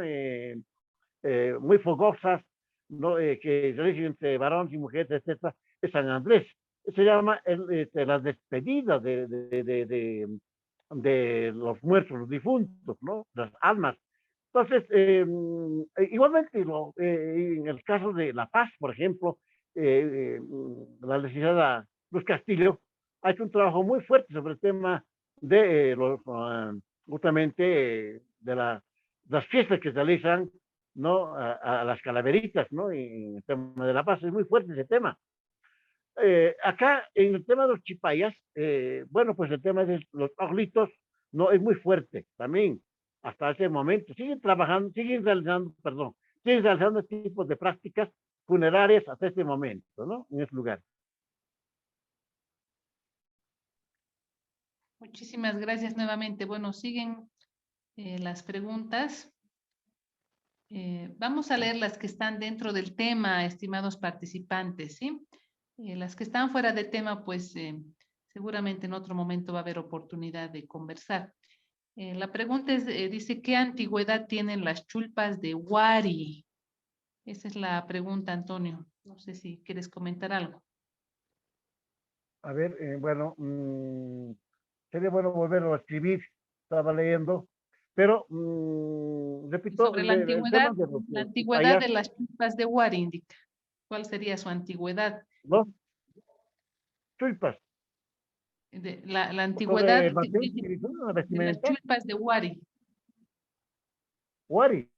Muy fogosas, ¿no? Que se dicen entre varones y mujeres, etcétera, es San Andrés. Se llama la despedida de los muertos, los difuntos, ¿no? Las almas. Entonces, igualmente, en el caso de La Paz, por ejemplo, la licenciada Luz Castillo ha hecho un trabajo muy fuerte sobre el tema de justamente las fiestas que se realizan, ¿no? A las calaveritas, ¿no? Y en el tema de La Paz es muy fuerte ese tema. Acá, en el tema de los chipayas, bueno, pues el tema de los oglitos no es muy fuerte también, hasta ese momento. Siguen trabajando, siguen realizando este tipo de prácticas funerarias hasta este momento, ¿no? En ese lugar. Muchísimas gracias nuevamente. Bueno, siguen las preguntas. Vamos a leer las que están dentro del tema, estimados participantes, ¿sí? Las que están fuera de tema, pues seguramente en otro momento va a haber oportunidad de conversar. La pregunta es, dice, ¿qué antigüedad tienen las chulpas de Huari? Esa es la pregunta, Antonio. No sé si quieres comentar algo. A ver, bueno, sería bueno volverlo a escribir, estaba leyendo, pero Y repito, sobre el tema de los la antigüedad chipayas, de las chulpas de Huari, indica. ¿Cuál sería su antigüedad? ¿no? Chulpas, La lo de antigüedad la de las vestimenta, chulpas de Huari. Wari.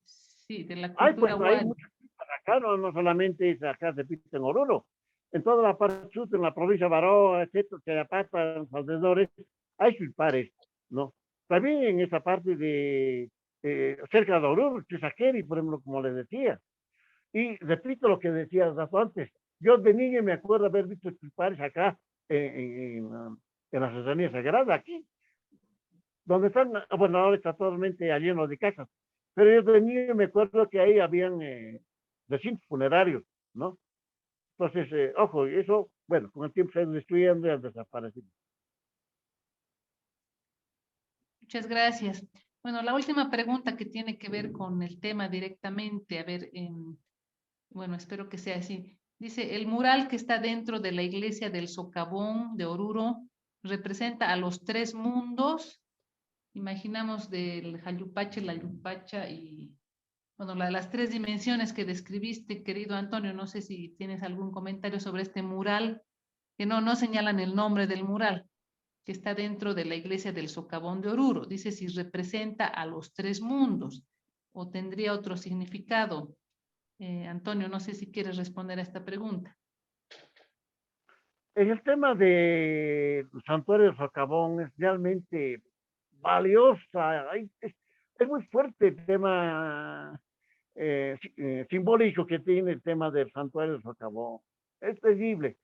Sí, de la Ay, pues cultura hay Huari. muchas acá, no solamente es acá, repito, en Oruro. en toda la parte sur, en la provincia de Baroa, etcétera, Chayapata, los alrededores, hay suipares, ¿no? También en esa parte de, cerca de Oruro, Chisaqueri, por ejemplo, como les decía. Y repito lo que decías antes, yo de niño me acuerdo haber visto suipares acá, en la Serranía Sagrada, aquí, donde están, bueno, ahora está totalmente lleno de casas, pero yo de niño me acuerdo que ahí habían recintos funerarios, ¿no? Entonces, ojo, eso, bueno, con el tiempo se ha ido destruyendo y ha desaparecido. Muchas gracias. Bueno, la última pregunta que tiene que ver con el tema directamente, a ver, bueno, espero que sea así. Dice, el mural que está dentro de la iglesia del Socavón de Oruro representa a los tres mundos. Imaginamos del Jayupache, la Yupacha y, bueno, las tres dimensiones que describiste, querido Antonio. No sé si tienes algún comentario sobre este mural, que no señalan el nombre del mural, que está dentro de la iglesia del Socavón de Oruro. Dice si representa a los tres mundos o tendría otro significado. Antonio, no sé si quieres responder a esta pregunta. En el tema de Santuario del Socavón es realmente valiosa, es muy fuerte el tema simbólico que tiene el tema del Santuario del Socavón. Es terrible.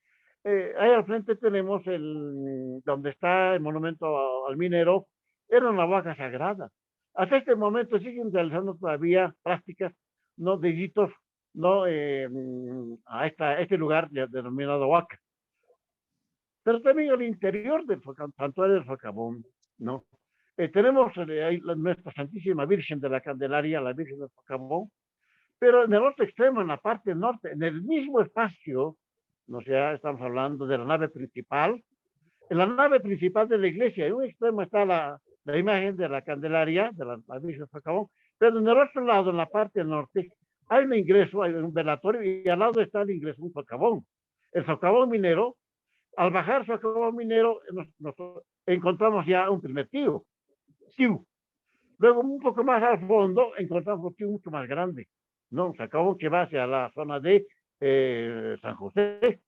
Ahí al frente tenemos donde está el monumento al minero, era una vaca sagrada. Hasta este momento siguen realizando todavía prácticas, no de hitos, no a este lugar denominado Huaca. Pero también al interior del Santuario del Socavón, ¿no? Tenemos ahí nuestra Santísima Virgen de la Candelaria, la Virgen del Socavón, pero en el otro extremo, en la parte norte, en el mismo espacio, no sé, ya estamos hablando de la nave principal, en la nave principal de la iglesia, en un extremo está la imagen de la Candelaria, de la Virgen del Socavón, pero en el otro lado, en la parte norte, hay un ingreso, hay un velatorio, y al lado está el ingreso, un socavón. El socavón minero, al bajar socavón minero, nos encontramos ya un primer tío. Luego, un poco más al fondo, encontramos un tío mucho más grande, ¿no? Socavón que va hacia la zona de San José,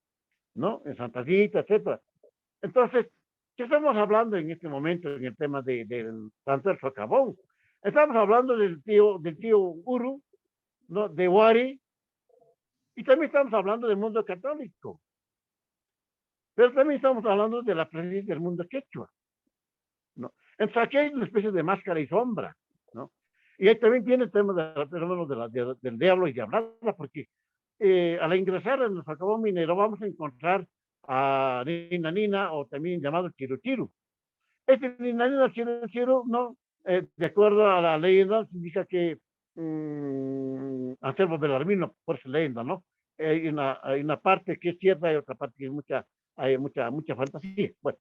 ¿no? En Santa Rita, etcétera. Entonces, ¿qué estamos hablando en este momento en el tema del Santo del Socavón? Estamos hablando del tío Uru, ¿no? De Huari, y también estamos hablando del mundo católico, pero también estamos hablando de la presencia del mundo quechua, ¿no? Entonces aquí hay una especie de máscara y sombra, ¿no? Y ahí también tiene el tema del diablo y diablada, porque al ingresar en el Socavón minero vamos a encontrar a Nina Nina, o también llamado Chiru Chiru. Este Nina Nina Chiru Chiru, ¿no? De acuerdo a la leyenda, indica que Anselmo Belarmino, por esa leyenda, ¿no? Hay una parte que es cierta y otra parte que hay mucha fantasía. Bueno,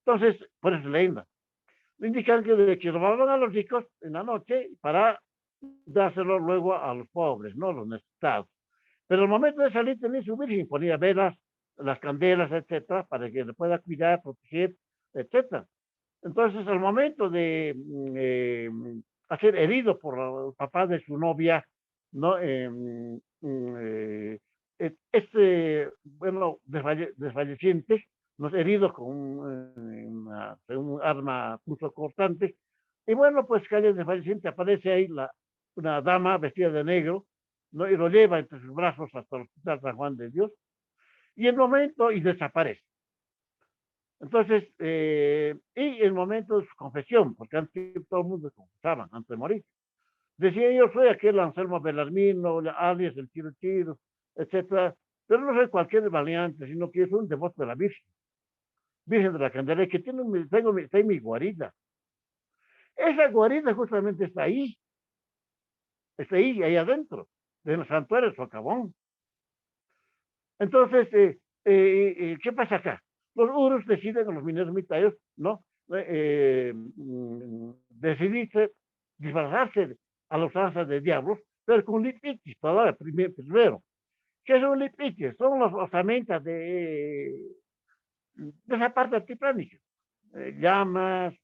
entonces, por esa leyenda indican que robaban a los ricos en la noche para dárselo luego a los pobres, ¿no? Los necesitados. Pero al momento de salir tenía su virgen, ponía velas, las candelas, etcétera, para que le pueda cuidar, proteger, etcétera. Entonces, al momento de ser herido por el papá de su novia, ¿no? Bueno, desfalleciente, ¿no? Herido con un arma cortante. Y bueno, pues calle desfalleciente, aparece ahí una dama vestida de negro, ¿no? Y lo lleva entre sus brazos hasta el Hospital San Juan de Dios. Y el momento, y desaparece. Entonces, y el momento de su confesión, porque antes todo el mundo confesaba antes de morir. Decía, yo soy aquel Anselmo Belarmino, alias el Chiro Chiro, etcétera, pero no soy cualquier valiente, sino que soy un devoto de la Virgen de la Candelaria, que está en mi guarida. Esa guarida justamente está ahí adentro, en el santuario de Socavón. Entonces, ¿qué pasa acá? Los urus deciden, los mineros mitayos, ¿no? Decidirse, disfrazarse a los usanzas de diablos, pero con lipitis, todavía primero. ¿Qué son lipitis? Son las osamentas de esa parte altiplánica. Llamas,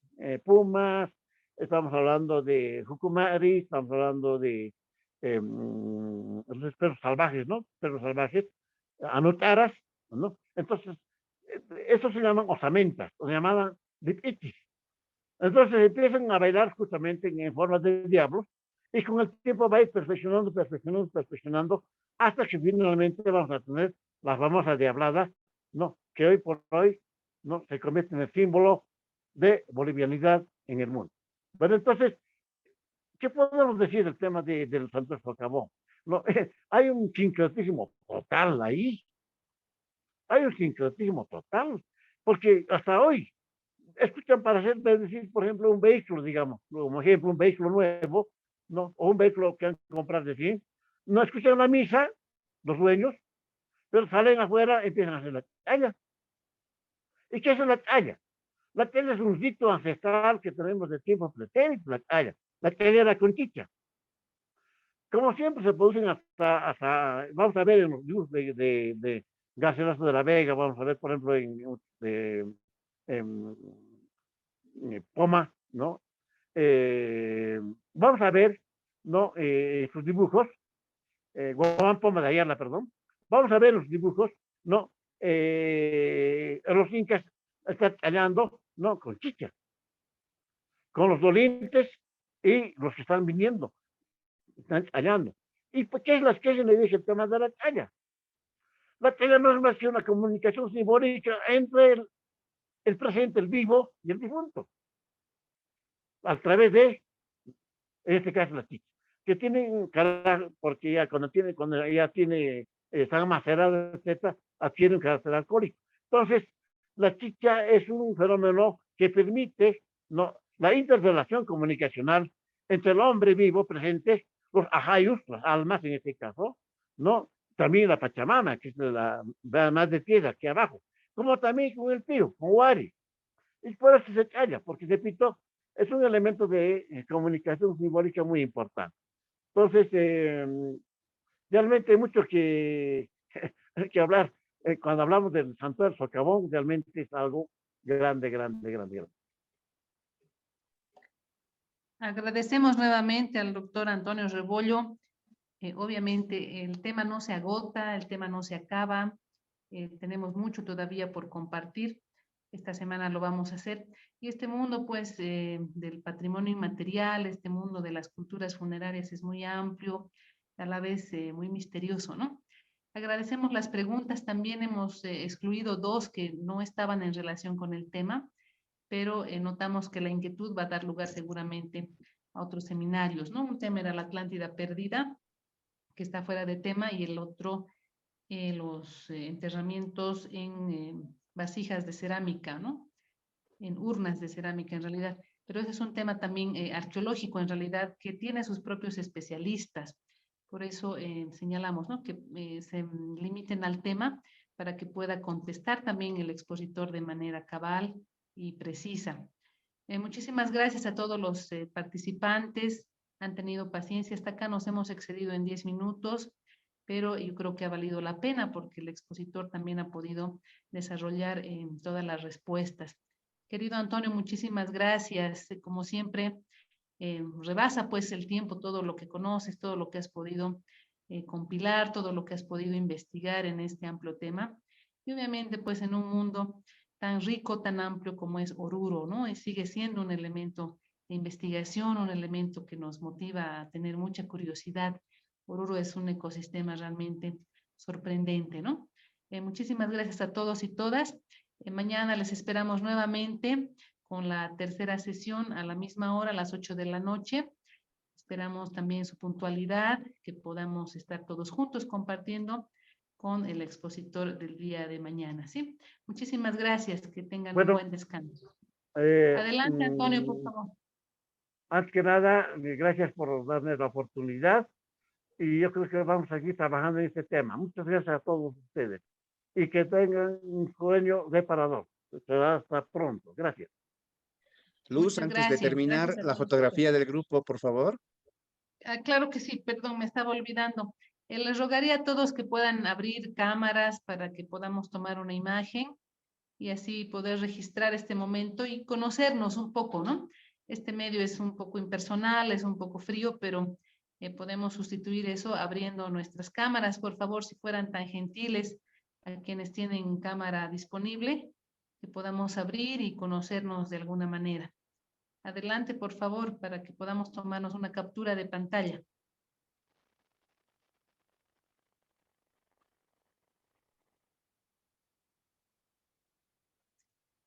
pumas, estamos hablando de jucumari, estamos hablando de los perros salvajes, ¿no? Perros salvajes, anotaras, ¿no? Entonces, eso se llaman osamentas, o se llamaban lipitis. Entonces empiezan a bailar justamente en forma de diablos y con el tiempo va a ir perfeccionando, perfeccionando, perfeccionando, hasta que finalmente vamos a tener la famosa diablada, ¿no? Que hoy por hoy, ¿no? Se convierte en el símbolo de bolivianidad en el mundo. Pero entonces, ¿qué podemos decir del tema del Santo Socavón? No, hay un sincretismo total ahí, hay un sincretismo total, porque hasta hoy escuchan para hacer, decir, por ejemplo, un vehículo, digamos, como ejemplo, un vehículo nuevo, ¿no? O un vehículo que han comprado de fin, no escuchan la misa, los dueños, pero salen afuera y empiezan a hacer la talla. ¿Y qué es la talla? La talla es un rito ancestral que tenemos de tiempos pretéritos, la talla. La talla era con chicha. Como siempre se producen vamos a ver en los dibujos de Garcilaso de la Vega, vamos a ver, por ejemplo, en Poma, ¿no? Vamos a ver, ¿no? Sus dibujos, Guamán Poma de Ayala, perdón. Vamos a ver los dibujos, ¿no? Los incas están tallando, ¿no? Con chicha, con los dolientes y los que están viniendo, están tallando. ¿Y por qué es las que le dije el tema de la talla? La talla no es más que una comunicación simbólica entre el presente, el vivo y el difunto, a través de, en este caso, la chicha, que tienen carácter, porque ya cuando ya tiene, están maceradas, etcétera, adquiere un carácter alcohólico. Entonces, la chicha es un fenómeno que permite, ¿no?, la interrelación comunicacional entre el hombre vivo presente, los ajayus, las almas en este caso, ¿no? También la Pachamama, que es la más de tierra que abajo, como también con el tío, con Wari. Y por eso se calla, porque repito, es un elemento de comunicación simbólica muy importante. Entonces, realmente hay mucho que hablar. Cuando hablamos del Santuario del Socavón, realmente es algo grande, grande, grande, grande. Agradecemos nuevamente al doctor Antonio Rebollo. Obviamente el tema no se agota, el tema no se acaba. Tenemos mucho todavía por compartir. Esta semana lo vamos a hacer. Y este mundo, pues, del patrimonio inmaterial, este mundo de las culturas funerarias es muy amplio, a la vez muy misterioso, ¿no? Agradecemos las preguntas. También hemos excluido dos que no estaban en relación con el tema, pero notamos que la inquietud va a dar lugar seguramente a otros seminarios, ¿no? Un tema era la Atlántida perdida, que está fuera de tema, y el otro, los enterramientos en vasijas de cerámica, ¿no? En urnas de cerámica en realidad. Pero ese es un tema también arqueológico en realidad que tiene sus propios especialistas. Por eso señalamos, ¿no?, que se limiten al tema para que pueda contestar también el expositor de manera cabal y precisa. Muchísimas gracias a todos los participantes. Han tenido paciencia. Hasta acá nos hemos excedido en 10 minutos, pero yo creo que ha valido la pena porque el expositor también ha podido desarrollar todas las respuestas. Querido Antonio, muchísimas gracias. Como siempre, rebasa pues el tiempo todo lo que conoces, todo lo que has podido compilar, todo lo que has podido investigar en este amplio tema. Y obviamente pues en un mundo tan rico, tan amplio como es Oruro, ¿no? Y sigue siendo un elemento de investigación, un elemento que nos motiva a tener mucha curiosidad. Oruro es un ecosistema realmente sorprendente, ¿no? Muchísimas gracias a todos y todas. Mañana les esperamos nuevamente con la tercera sesión a la misma hora, a las 8 de la noche. Esperamos también su puntualidad, que podamos estar todos juntos compartiendo con el expositor del día de mañana, ¿sí? Muchísimas gracias, que tengan un Bueno, buen descanso. eh, Adelante, Antonio, por mm, favor. antes que nada, gracias por darme la oportunidad y yo creo que vamos a seguir trabajando en este tema. Muchas gracias a todos ustedes y que tengan un sueño reparador. Será hasta pronto. Gracias. Luz, Muchas antes de gracias. terminar, Gracias a la todos ustedes. fotografía del grupo, por favor. Claro que sí, perdón, me estaba olvidando. Les rogaría a todos que puedan abrir cámaras para que podamos tomar una imagen y así poder registrar este momento y conocernos un poco, ¿no? Este medio es un poco impersonal, es un poco frío, pero podemos sustituir eso abriendo nuestras cámaras. Por favor, si fueran tan gentiles a quienes tienen cámara disponible, que podamos abrir y conocernos de alguna manera. Adelante, por favor, para que podamos tomarnos una captura de pantalla.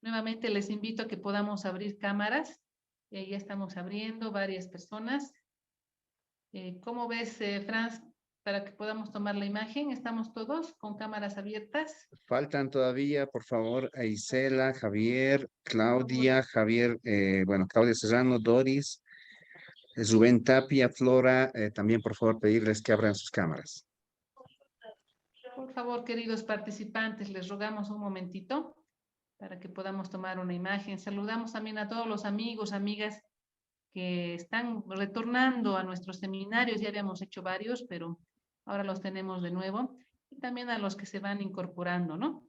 Nuevamente les invito a que podamos abrir cámaras. Ya estamos abriendo varias personas. ¿Cómo ves, Franz, para que podamos tomar la imagen? ¿Estamos todos con cámaras abiertas? Faltan todavía, por favor, a Isela, Javier, Claudia, Javier, bueno, Claudia Serrano, Doris, Rubén Tapia, Flora, también por favor pedirles que abran sus cámaras. Por favor, queridos participantes, les rogamos un momentito para que podamos tomar una imagen. Saludamos también a todos los amigos, amigas que están retornando a nuestros seminarios. Ya habíamos hecho varios, pero ahora los tenemos de nuevo. Y también a los que se van incorporando, ¿no?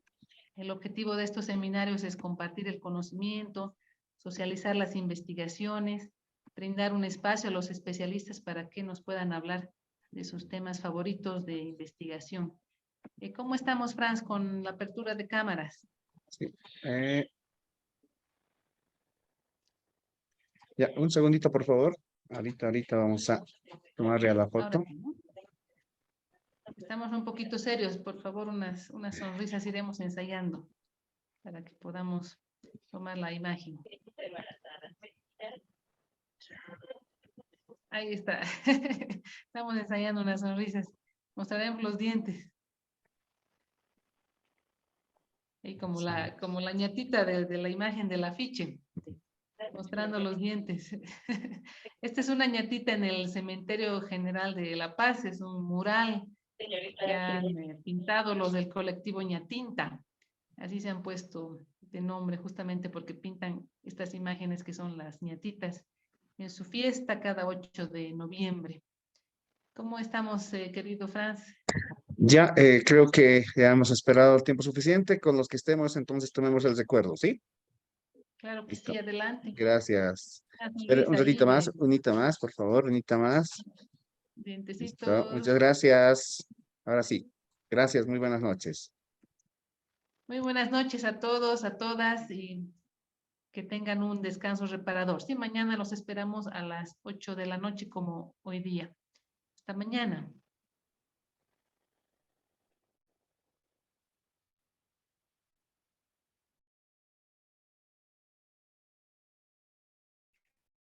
El objetivo de estos seminarios es compartir el conocimiento, socializar las investigaciones, brindar un espacio a los especialistas para que nos puedan hablar de sus temas favoritos de investigación. ¿Cómo estamos, Franz, con la apertura de cámaras? Sí. Ya, un segundito, por favor. Ahorita vamos a tomarle a la foto. Ahora sí, ¿no? Estamos un poquito serios, por favor, unas sonrisas iremos ensayando para que podamos tomar la imagen. Ahí está. Estamos ensayando unas sonrisas. Mostraremos los dientes. Y como la ñatita de la imagen del afiche, mostrando los dientes. Esta es una ñatita en el Cementerio General de La Paz, es un mural que han pintado los del colectivo Ñatinta. Así se han puesto de nombre justamente porque pintan estas imágenes que son las ñatitas en su fiesta cada 8 de noviembre. ¿Cómo estamos, querido Franz? Ya, creo que ya hemos esperado el tiempo suficiente. Con los que estemos, entonces tomemos el recuerdo, ¿sí? Claro que Listo. sí, adelante. Gracias. Una Espera un sonrisa ratito más, ahí, unita más, por favor, unita más. Listo. dientecitos. Muchas gracias. Ahora sí. Gracias, muy buenas noches. Muy buenas noches a todos, a todas y que tengan un descanso reparador. Sí, mañana los esperamos a las 8 de la noche como hoy día. Hasta mañana.